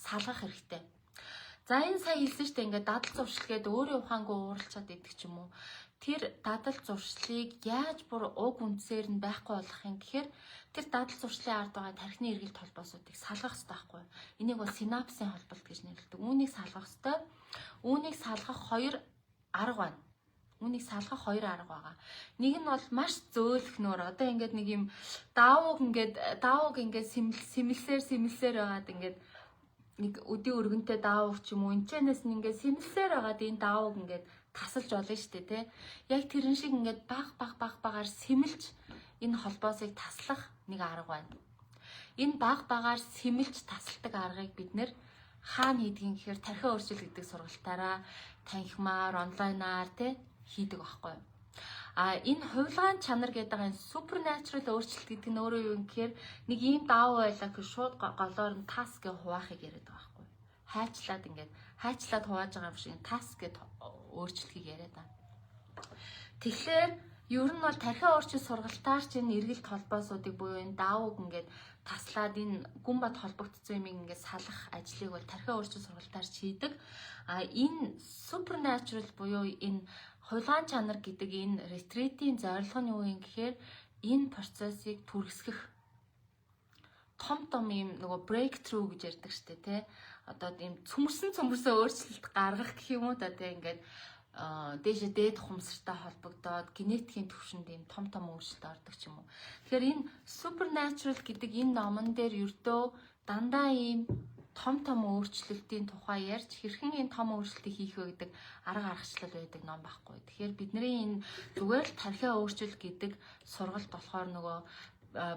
A: салгах хэрэгтэй. За энэ сая хэлсэн шүү дээ ингээд дадал зуршилгээд өөрийн ухаангүй ууралчаад идэх ч юм уу. Тэр дадал зуршлыг яаж бүр уг үндсээр нь байхгүй болгох юм гэхээр тэр дадал зуршлын ард байгаа тархины эргэлт холбоосуудыг салгах хэрэгтэй байхгүй. Энийг бол синапсын холболт гэж нэрлэдэг. Үүнийг салгах хэрэгтэй. Үүнийг салгах хоёр арга байна. Үүнийг салгах хоёр арга байгаа. Нэг нь бол маш зөөлхнөр. Одоо ингээд нэг юм даавууг ингээд симэлсээр байгаад ингээд нэг өдий өргөнтэй даавууг ч юм уу энэчнээс нь ингээд симэлсээр байгаад энэ даавууг ингээд тасалж болно шүү дээ тий. Яг тэрэн шиг ингээд багаар симэлж энэ холбоосыг таслах нэг арга байна. Энэ багаар симэлж тасалдаг аргыг бид нэр хаана хийдгийг гэхээр тархиа өөрчил гэдэг сургалтаараа танхимаар онлайнаар тий хийдэг байхгүй юу. Энэ хувилгаан чанар гэдэг энэ supernatural өөрчлөлт гэдэг нь өөрөө юу юм гэхээр нэг ийм даав байлаа гэхээр шууд голоор нь тас гэж хуваахыг яриад байгаа байхгүй юу. Хайчлаад хувааж байгаа юм шиг тас гэж өөрчлөлтийг яриад байгаа. Тэгэхээр ер нь бол тархиа өөрчлөлт сургалтаар чинь эргэлт холбоосуудыг буюу энэ даавууг ингээд таслаад энэ гүн бат холбогдсон юмыг ингээд салах ажлыг бол тархиа өөрчлөлт сургалтаар хийдэг. Энэ supernatural буюу энэ хувилгаан чанар гэдэг энэ ретритийн зорилго нь юу юм гэхээр энэ процессыг түргэсгэх том юм нөгөө breakthrough гэж ярьдаг штэ тий. Одоо ийм цөмөрсөн өөрчлөлт гаргах гэх юм уу та тий ингээд дээшээ дээд ухамсартай холбогдоод генетикийн түвшинд ийм том өөрчлөлт ордог ч юм уу. Тэгэхээр энэ supernatural гэдэг энэ номон дээр ердөө дандаа ийм том өөрчлөлтийн тухай ярьж хэрхэн энэ том өөрчлөлтийг хийх вэ гэдэг арга аргачлал байдаг ном байхгүй. Тэгэхээр бидний энэ зүгээр л тархиа өөрчлөл гэдэг сургалт болохоор нөгөө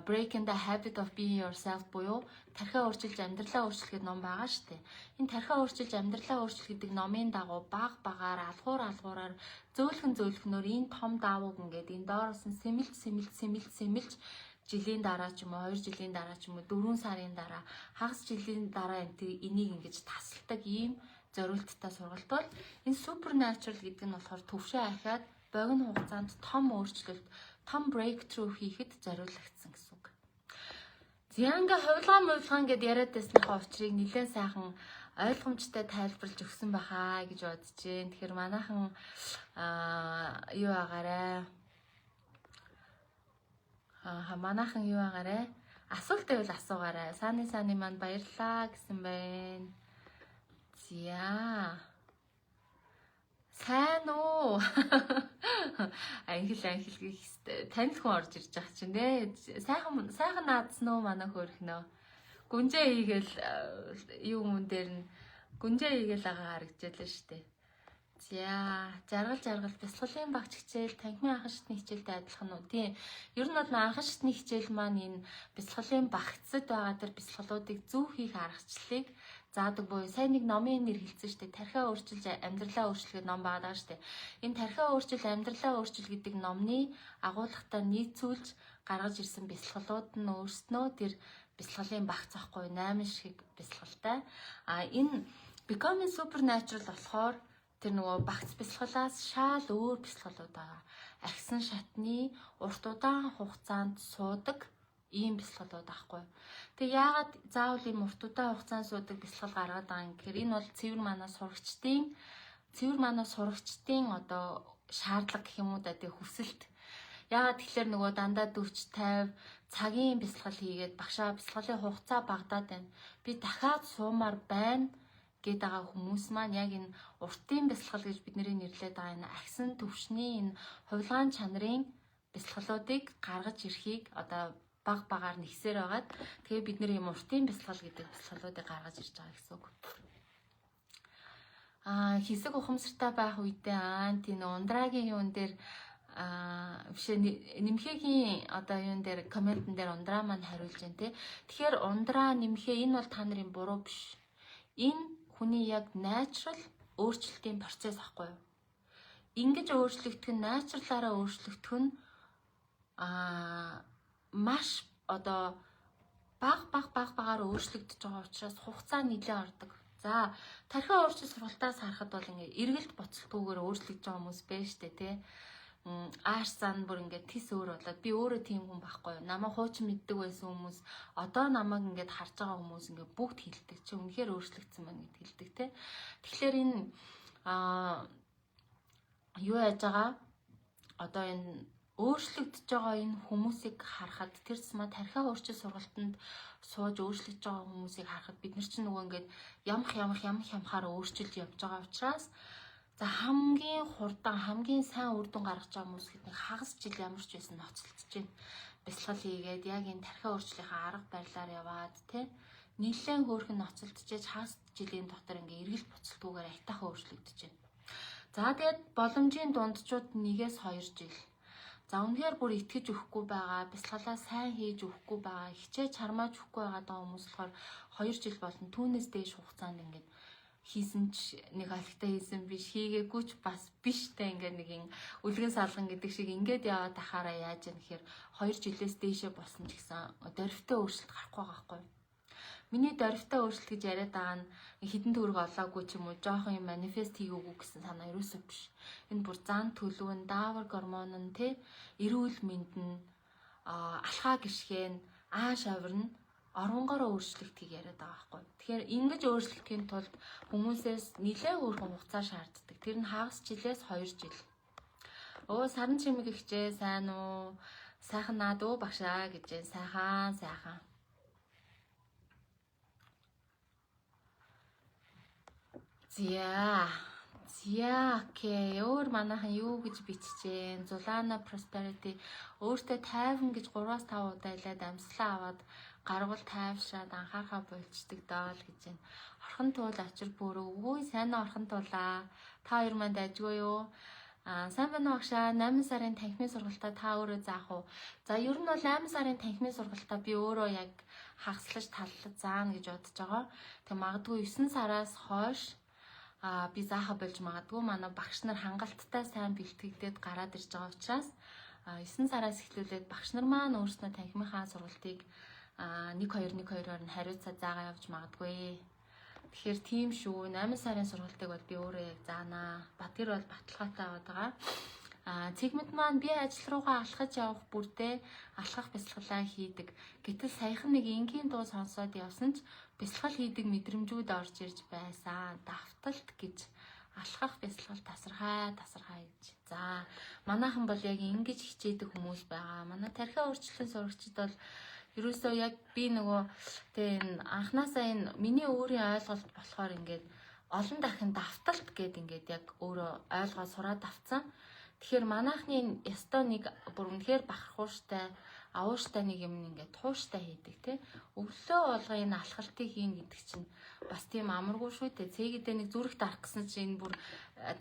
A: Breaking the Habit of Being Yourself буюу тархиа өөрчилж амьдралаа өөрчлөх гэдэг ном байгаа шүү дээ. Энэ тархиа өөрчилж амьдралаа өөрчлөх гэдэг номын дагуу багаар алгуураар зөөлхнөөр энэ том даавууг ингээд энэ доороос нь сэмэлж жилийн дараа ч юм уу 2 жилийн дараа ч юм уу 4 сарын дараа хагас жилийн дараа энийг ингэж тасалдаг ийм зориулттай сургалт бол энэ supernatural гэдэг нь болохоор төвшөө ахиад богино хугацаанд том өөрчлөлт том breakthrough хийхэд зориулагдсан гэсэн үг. Зянга хувилгаан гэд яриад байсныхаа учрыг нэлээд сайхан ойлгомжтой тайлбарлаж өгсөн бахаа гэж бодож байна. Тэгэхээр манайхан юу агаарэ? Асуулт байвал асуугаарай. Сааны маань баярлаа гэсэн байна. За. Сайн уу? Ангил гэх танил хүн орж ирж байгаа чинь нэ. Сайхан наадсан уу манай хөөрхнөө. Гүнжээ хийгээл юм дээр нь гүнжээ хийгээл байгаа харагдчихлаа шүү дээ. За, жаргал бясалгалын багц хичээл танхимын анхан шатны хичээлтэй адилхан уу? Тийм. Ер нь бол анхан шатны хичээл маань энэ бясалгалын багцад байгаа тэр бясалгалуудыг зөв хийх аргачлалыг заадаг буюу сайн нэг номын нэр хэлсэн шүү дээ. Тархиа өөрчилж амьдралаа өөрчлөх ном байгаа шүү дээ. Энэ тархиа өөрчил амьдралаа өөрчил гэдэг номны агуулгатай нийцүүлж гаргаж ирсэн бясалгалууд нь өөрснөө тэр бясалгалын багц ахгүй 8 шиг бясалгалтай. Энэ Becoming Supernatural болохоор тэр нөгөө багц бясалгалаас шал өөр бясалгалууд байгаа. Агсан шатны урт удаан хугацаанд суудаг ийм бясалгалууд аахгүй. Тэгээ яагаад заавал ийм урт удаан хугацаанд суудаг бясалгал гаргаад байгаа юм гэхээр энэ бол цэвэр манай сурагчдын одоо шаардлага гэх юм уу да, тэг хүсэлт. Яагаад тэгэхээр нөгөө дандаа 40 50 цагийн бясалгал хийгээд багшаа бясалгалын хугацаа багдаад байна. Би дахиад суумаар байна гэдэг байгаа хүмүүс маань яг энэ уртын бясалгал гэж бидний нэрлэдэг байгаа энэ агсан төвшний энэ хувилгаан чанарын бясалгалуудыг гаргаж ирэхийг одоо баг багаар нэгсээр байгаад тэгээ бид нэр юм уртын бясалгал гэдэг бясалгалуудыг гаргаж ирж байгаа гэсэн үг. Хэсэг ухамсартай байх үедээ тийм ундрагийн юун дээр бишээ нэмхэгийн одоо юун дээр комментэн дээр ундраа маань хариулж байна те. Тэгэхээр ундраа нэмхээ энэ бол та нарын буруу биш. Энэ хүний яг natural өөрчлөлтийн процесс ахгүй юу? Ингэж өөрчлөгдөх нь natural-аараа өөрчлөгдөх нь маш одоо багаар өөрчлөгдөж байгаа учраас хугацаа нэлээд ордог. За тархиа өөрчлөлт сургалтаас харахад бол ингээ эргэлт боцолтгүйгээр өөрчлөгдөж байгаа хүмүүс байна штэ тий. Аарсан бүр ингээ тис өөр болоод би өөрөө тийм хүн байхгүй юу. Намайг хуучин мэддэг байсан хүмүүс одоо намайг ингээд харж байгаа хүмүүс ингээ бүгд хилдэг чи үнэхээр өөрчлөгдсөн байна гэд хэлдэг тий. Тэгэхээр энэ юу яаж байгаа одоо энэ өөрчлөгдөж байгаа энэ хүмүүсийг харахад тэр тусмаа тархиа өөрчлөлт сургалтанд сууж өөрчлөгдөж байгаа хүмүүсийг харахад бид нар чинь нөгөө ингээд ямхаар өөрчлөлт явж байгаа учраас за хамгийн хурдан хамгийн сайн үр дүн гаргаж байгаа хүмүүс гэдэг хагас жил ямар ч байсан ноцолцож байна. Бясалгал хийгээд яг энэ тархиа өөрчлөлтийн арга барилаар яваад тий нэлээд хөөрхөн ноцолдчихэж хагас жилийн дотор ингээд эргэлт буцалтгүйгээр айтайхан өөрчлөгдөж байна. За тэгээд боломжийн дундчууд 1-2 жил. За үнэхээр бүр итгэж өгөхгүй байгаа, бясалгалаа сайн хийж өгөхгүй байгаа, хичээж чармааж өгөхгүй байгаа хүмүүс болохоор 2 жил болон түүнээс дээш хугацаанд ингээд хийсэн ч нэг алхтаа хийсэн биш, хийгээгүй ч бас биштэй ингээд нэг ин үлгэн салган гэдэг шиг ингээд яваад тахаараа яаж яах гэхээр 2 жилээс дээшээ болсон ч гэсэн дөрвтэй өөрчлөлт гарахгүй байгаа байхгүй. Миний дөрвтэй өөрчлөлт гэж яриад байгаа нь хідэн төгрөг олоогүй ч юм уу, жоохон юм манифест хийгээгүй гэсэн санаа ерөөсөө биш. Энэ бүр зан төлөв нь, даавар гормон нь, тэ эрүүл мэнд нь, алхаа гიშгэн, ааш авир нь оронгороо өөрчлөгдөхийг яриад байгаа байхгүй. Тэгэхээр ингэж өөрчлөгдөхийн тулд хүмүүсээс нэлээд өөрхөн хугацаа шаарддаг. Тэр нь хагас жилээс 2 жил. Саран чимэг ихжээ, сайн уу? Сайхан наад уу багшаа гэж сайхан. Зя окей. Өөр манайхан юу гэж бичжээ? Zulana Prosperity өөртөө тайван гэж 3-5 удаа илээд амьслаа аваад гаргуул тайвшаад анхаарахаа болцдог доо л гэж байна. Орхон туул очир бүрөө. Үй сайн орхон туулаа. Та хоёр манд ажгүй юу? Сайн байна уу агшаа? 8 сарын танхимын сургалтаа та өөрөө заах уу? За ер нь бол 8 сарын танхимын сургалтаа би өөрөө яг хагаслаж таллаж заана гэж бодож байгаа. Тэг магадгүй 9 сараас хойш би заахаа болж магадгүй манай багш нар хангалттай сайн бэлтгэгдээд гараад ирж байгаа учраас 9 сараас эхлүүлээд багш нар маань өөрснөө танхимынхаа сургалтыг 1-2-1-2-оор нь хариуцаад заагаа явж магадгүй. Тэгэхээр тийм шүү. 8 сарын сургалтыг бол би өөрөө яг заанаа. Батгэр бол баталгаатай аваад байгаа. Цэгмэд маань би ажил руугаа алхаж явах бүрдээ алхах бясалгалаа хийдэг. Гэтэл саяхан нэг энгийн дуу сонсоод явсан ч бясалгал хийдэг мэдрэмжүүд орж ирж байсан. Давталт гэж алхах бясалгал тасархай гэж. За манайхан бол яг ингэж хичээдэг хүмүүс байгаа. Манай тархиа өөрчлөлтийн сурагчид бол ерөөсөө яг би нөгөө энэ анханасаа энэ миний өөрийн ойлголт болохоор ингээд олон дахин давталт гэд ингээд яг өөрөө ойлгоо сураад авцсан. Тэгэхээр манайхны ёстой нэг бүр үнэхээр бахархууштай, авууштай нэг юм ингээд тууштай хийдэг тий. Өглөө болго энэ алхалтыг хийн гэдэг чинь бас тийм амаргүй шүү дээ. Цэгэдээ нэг зүрх дарах гэсэн чинь энэ бүр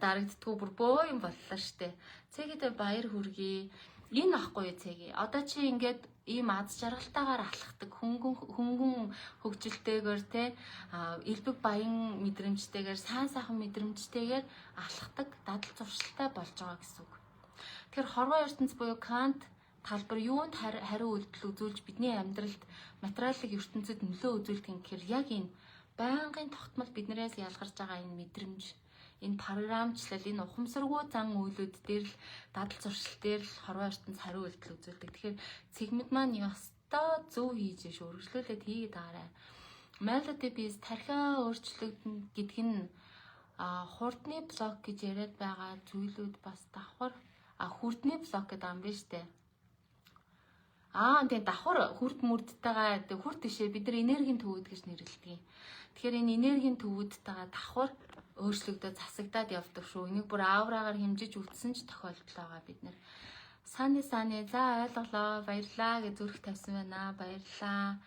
A: дарагддггүй бүр бөө юм боллоо штэ. Цэгэдээ баяр хүргэе. Энэ ахгүй цэгээ. Одоо чи ингээд ийм аз жаргалтайгаар алхахдаг хөнгөн хөгжилтэйгээр те элбэг баян мэдрэмжтэйгээр сайхан мэдрэмжтэйгээр алхахдаг дадал зуршилтай болж байгаа гэсэн үг. Тэгэхээр хорвоо ертөнц буюу Кант талбар юунд хариу үйлдэл үзүүлж бидний амьдралд материалын ертөнцид нөлөө үзүүлдэг юм гэхээр яг энэ байнгын тогтмол биднээс ялгарч байгаа энэ мэдрэмж, энэ програмчлал, энэ ухамсаргүй зан үйлүүд дээр л дадал зуршил дээр л хорвоо ертөнц хариу үйлдэл үзүүлдэг. Тэгэхээр цэгмэд маань бодолтоо зөв хийж ш өргөжлүүлээд хийгээд байгаарай. Melody-Biz тархиа өөрчлөгдөн гэдэг нь хурдны блок гэж яриад байгаа зүйлүүд бас давхар хүрдний блок гэдэг юм байна штэ. Тэгээ давхар хүрд мөрдтэйгээ хүрд тишээ бид нар энергийн төвүүд гэж нэрлэдэг. Тэгэхээр энэ энергийн төвүүдтэйгээ давхар өөрчлөгдөж засагдаад явдаг шүү. Энийг бүр аураагаар хэмжиж үтсэн ч тохиолдол байгаа бид нар. Саны за ойлголоо, баярлаа гэж зүрх тавьсан байна. Баярлаа.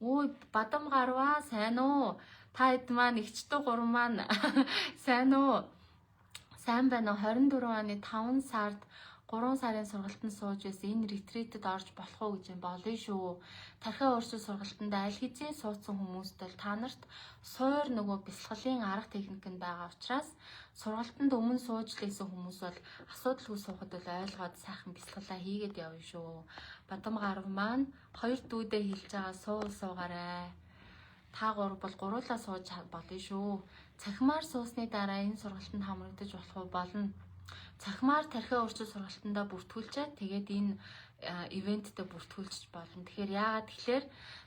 A: Үй бадам гарваа сайн уу? Та хэд маань эгчдүү 3 маань сайн уу? Сайн байна уу? 24 оны 5 сард 3 сарын сургалтанд сууж байсан энэ ретритэд орж болох уу гэж болно шүү. Тархиа өөрчлөлт сургалтанд аль хэзээ суудсан хүмүүст бол та нарт суур нөгөө бясалгалын арга техник нь байгаа учраас сургалтанд өмнө сууж лээсэн хүмүүс бол асуудалгүй суухад бол ойлгоод сайхан бясалгалаа хийгээд явна шүү. Бадам гарав маань 2 дүүдээ хэлж байгаа суугаарай. Та 3 бол гуруулаа сууж болно шүү. Цахимаар суусны дараа энэ сургалтанд хамрагдаж болно. Цахимаар тархиа өөрчлөлт сургалтандаа бүртгүүлчихэд тэгээд энэ ивенттэй бүртгүүлчих болно. Тэгэхээр яагаад тэгэхээр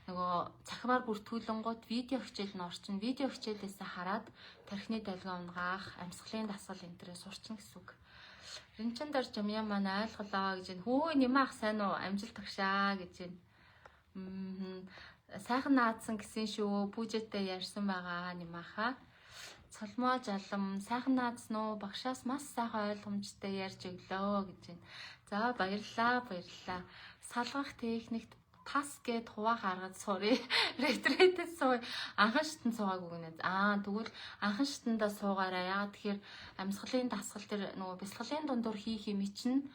A: нөгөө цахимаар бүртгүүлэнгууд видео хичээл нь орчин. Видео хичээлээсээ хараад тархины долгион унгаах, амьсгалын дасгал энэ төрөө сурчин гэсэн үг. Ринчин дарж юм маань ойлголоо гэж байна. Хөө нэмаах сайн уу? Амжилт багшаа гэж байна. Сайхан наадсан гэсэн шүү. Пүүжэтэй ярьсан байгаа нэмаахаа. Цолмоо жалам сайхан наадсан уу? Багшаас маш сайхан ойлгомжтой ярьж өглөө гэж байна. За баярлаа. Салгах техникт тас гэд хуваах аргад суурь. Ретритэд сууя. Анхан шатнд суугаагүй гинэ. Тэгвэл анхан шатндаа суугаарай. Яагаад тэгэхээр амьсгалын дасгал тэр нөгөө бясалгалын дундуур хийх юм чинь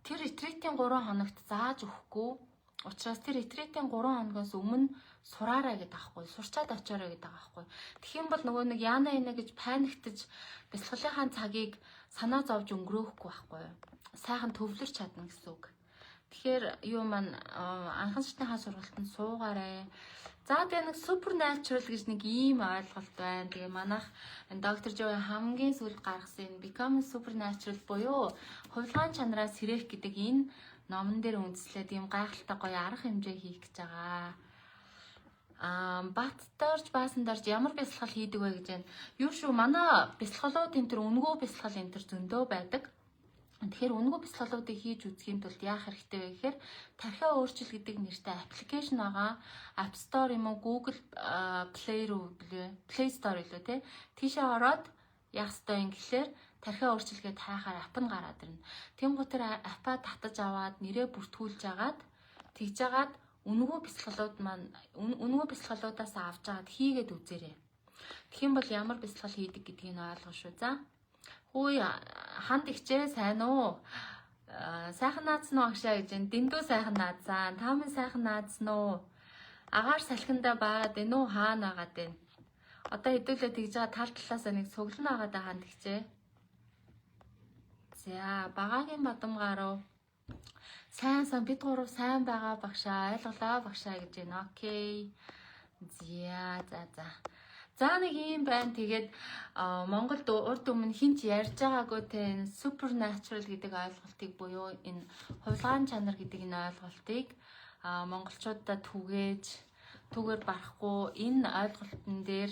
A: тэр ретритийн 3 хоногт зааж өгөхгүй. Учираас тэр ретритийн 3 хоногоос өмнө сураарай гэдэг аахгүй. Сурчаад очиорой гэдэг аахгүй. Тэгхийн бол нөгөө нэг яана ина гэж паниктаж бясалгалынхаа цагийг санаа зовж өнгөрөөхгүй байхгүй. Сайхан төвлөрч чадна гэсэн үг. Тэгэхээр юу маань анхан шатныхаа сургалтанд суугаарай. За тэгээ нэг supernatural гэж нэг ийм ойлголт байна. Тэгээ манайх доктор Жой хамгийн сүүлд гаргасан энэ Become Supernatural буюу хувилгаан чанараас сэрэх гэдэг энэ номон дээр үндэслээд ийм гайхалтай гоё арга хэмжээ хийх гэж байгаа. Баттарч баасандарч ямар бясалгал хийдэг вэ гэж байна. Юу шүү манай бясалгалууд энэ төр өнгөө бясалгал энэ төр зөндөө байдаг. Тэгэхээр өнгөө бясалгалуудыг хийж үзэхийн тулд яах хэрэгтэй вэ гэхээр тархиа өөрчлөл гэдэг нэртэй аппликейшн байгаа. App Store юм уу Google Play Store илүү тий. Тийшээ ороод яах ёстой юм гэхээр тархиа өөрчлөлгээ тайхаар ап нь гараад ирнэ. Тэнгуү тэр аппа татаж аваад нэрээ бүртгүүлж агаад тэгж агаад өнгөө бясалгалуудаас авч агаад хийгээд үзээрэй. Тэгэх юм бол ямар бясалгал хийдэг гэдгийг ойлгох шүү. За. Хөөе ханд ихчээ сайн уу? Сайхан наадсан уу агшаа гэж байна. Дэндүү сайхан наадсан. Та минь сайхан наадсан уу? Агаар салхиндаа баагаад байна уу? Хаана агаад байна? Одоо хэдүүлээ тэгж байгаа тал талаасаа нэг цуглан агаад ханд ихчээ. За багаагийн бадам гарав. Сайн бид гурав сайн байгаа багшаа. Ойлголоо багшаа гэж байна. Окей. За нэг юм байна. Тэгээд Монголд урд өмнө хинч ярьж байгаагүй те supernatural гэдэг ойлголтыг буюу энэ хувилгаан чанар гэдэг энэ ойлголтыг монголчуудаа түгээр барахгүй энэ ойлголтын дээр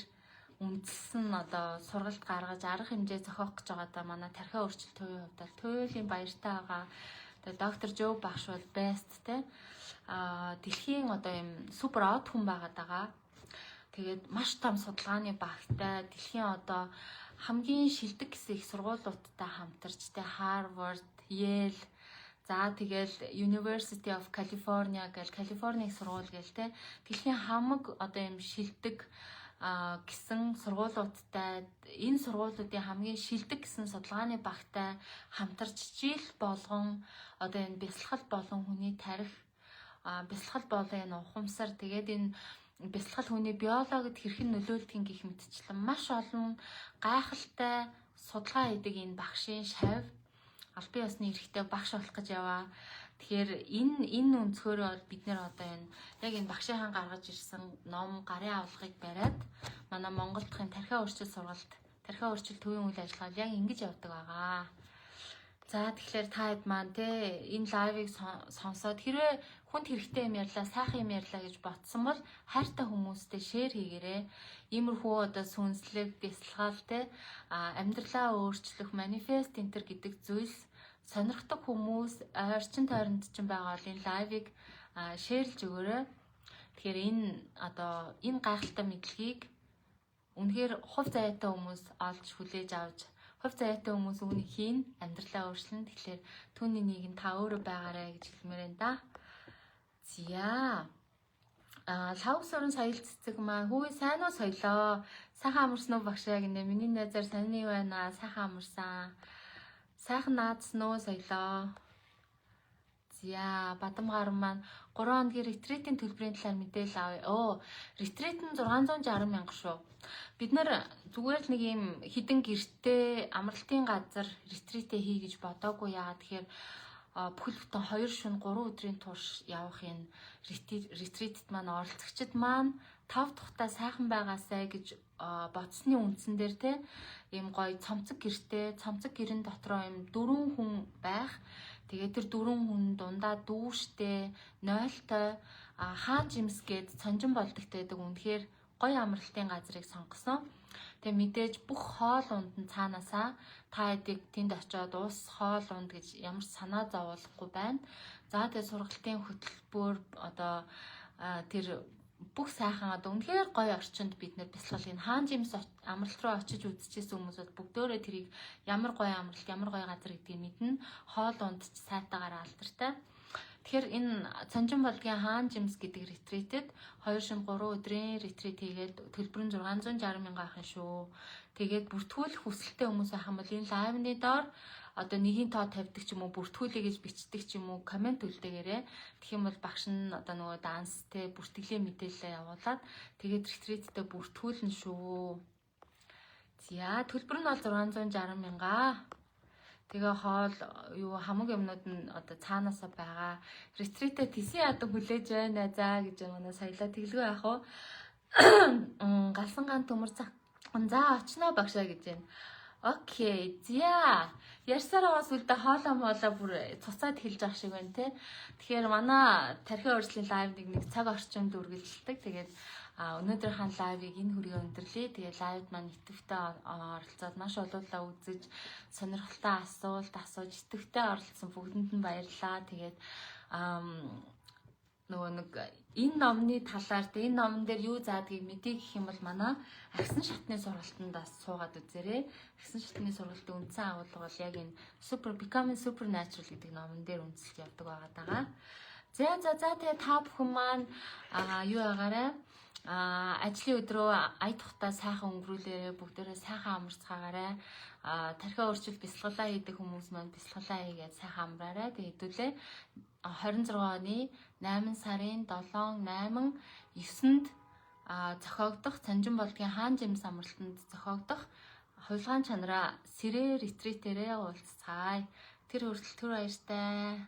A: үндсэн одоо сургалт гаргаж арга хэмжээ зохиох гэж байгаа да манай тархиа өөрчлөлт төвийн хувьд туйлын баяртай байгаа. Тэгээд доктор Жо багш бол best те дэлхийн одоо юм супер од хүн байгаа. Тэгээд маш том судалгааны багтай дэлхийн одоо хамгийн шилдэг гэсэн их сургуулиудтай хамтарч тэ Harvard, Yale, за тэгэл University of California гэл Калифорни их сургууль гэл тэ дэлхийн хамаг одоо юм шилдэг гэсэн сургуулиудтай энэ сургуулиудын хамгийн шилдэг гэсэн судалгааны багтай хамтарч жил болгон одоо энэ бясалгал болон хүний тарих бясалгал болон энэ ухамсар тэгээд энэ бясалгал хүний биологид хэрхэн нөлөөлдгийг гэх мэтчлэн маш олон гайхалтай судалгаа хийдэг энэ багшийн шавь албан ёсны эрхтэй багш болох гэж яваа. Тэгэхээр энэ өнцгөөрөө бол бид нэр одоо энэ яг энэ багшийн гаргаж ирсэн ном гарын авлагыг бариад манай Монгол дахын тархиа өөрчлөлт сургалт тархиа өөрчлөлт төвийн үйл ажиллагаа яг ингэж явдаг байгаа. За тэгэхээр та хэд маань те энэ лайвыг сонсоод хэрвээ хүнд хэрэгтэй юм ярьлаа, сайхан юм ярьлаа гэж ботсон бол хайртай хүмүүстэй шеэр хийгээрэй. Иймэрхүү одоо сүнслэг, бясалгал те амьдралаа өөрчлөх манифест энтер гэдэг зүйлс сонирхдаг хүмүүс орчин тойронд чинь байгаа бол энэ лайвыг шеэрлж өгөөрэй. Тэгэхээр энэ гайхалтай мэдлэгийг үнэхээр хувь заяатай хүмүүс олж хүлээж авч хувь заяатай хүмүүс үүнийг хийн амьдралаа өөрчлөн. Тэгэхээр түүний нэг нь та өөрөө байгаарай гэж хэлмээр байна да. Зя. Лав суран соёл цэцэг маань хүү сайн уу соёлоо. Сайхан амарсан уу багшаа гинэ. Миний найзаар саний байна. Сайхан амарсан. Сайхан наадсан уу соёлоо. Зя. Бадамгаар маань 3 хоногийн ретритийн төлбөрийн талаар мэдээлэл авъя. Ретрит нь 660 мянга шүү. Бид нэр зүгээр л нэг юм хідэн гэртээ амралтын газар ретритээ хий гэж бодоогүй. Яагаад тэгэхээр бүхэл бүтэн 2 шөнө 3 өдрийн турш явах энэ ретритэд маань оролцогчид маань 5 тухтай сайхан байгаасай гэж бодсны үндсэн дээр те ийм гоё цомцог гэртээ цомцог гэрэн дотроо ийм 4 хүн байх. Тэгээд тэр 4 хүн дундаа дүүштэй, нойлтой хаан жимс гээд цонжин болдогтой байдаг. Үнэхээр гоё амралтын газрыг сонгосон. Тэгээ мэдээж бүх хоол унд нь цаанаасаа та эдийг тэнд очиод уус хоол унд гэж ямар санаа зовоолохгүй байна. За тэгээ сургалтын хөтөлбөр тэр бүх сайхан үнэхээр гоё орчинд бид нэр бясалгал энэ хаан жимс амралт руу очиж үзчихсэн хүмүүс бол бүгдөө тэрийг ямар гоё амралт, ямар гоё газар гэдгийг мэднэ. Хоол унд ч сайтаагаар алдартай. Тэгэхээр энэ Цанжин болгийн хаан жимс гэдэг ретритэд 2 шөнө 3 өдрийн ретрит хийгээд төлбөр нь 660 мянга ахын шүү. Тэгээд бүртгүүлэх хүсэлтэй хүмүүс байх юм бол энэ лайвны доор нэгийн тоо тавьдаг ч юм уу, бүртгүүлээ гэж бичдэг ч юм уу, комент үлдээгээрэй. Тэгэх юм бол багш нь нөгөө данстэй бүртгэлийн мэдээлэл явуулаад тэгээд ретриттэй бүртгүүлнэ шүү. За төлбөр нь бол 660 мянга. Тэгээ хоол хамаг юмнууд нь цаанаасаа байгаа. Ретритэ тийсэн ядан хүлээж байна за гэж манай соёлоо тэглгүй яах вэ? Галсан ган төмөр за очноо багшаа гэж байна. Окей. За. Ярьсараа бас үлдээ хоолоо моолоо бүр цуцаад хэлж авах шиг байна те. Тэгэхээр манай тархин өөрчлөлийн лайв нэг цаг орчимд үргэлжилдэг. Тэгээд өнөөдрийн лайвыг энэ хүргээ өндөрлөе. Тэгээд лайвд маань идэвхтэй оролцоод маш олуулаа үзэж сонирхолтой асуулт асууж идэвхтэй оролцсон бүгдэнд нь баярлалаа. Тэгээд энэ номны талаар энэ номон дээр юу заадгийг мэдээ гэх юм бол манай агсан шатны сургалтанд суугаад үзээрэй. Агсан шатны сургалтын үндсэн агуулга бол яг энэ Becoming Supernatural гэдэг номон дээр үндэслэж явдаг байгаа даа. За тэгээ та бүхэн маань юу байгаарай? Ажлын өдрөө ая тухтай сайхан өнгөрүүлээрэй. Бүгдээрээ сайхан амарцгаагаарай. Тархиа өөрчлөлт бясалгалаа хийдэг хүмүүс маань бясалгалаа хийгээд сайхан амраарай. Тэгээ хэдүүлээ 26 оны 8 сарын 7, 8, 9-нд зохиогдох Цанжин болгийн хаан жимс амралтанд зохиогдох хувилгаан чанараа сэрээ ретритээрээ уулзцаая. Тэр хүртэл түр баяртай.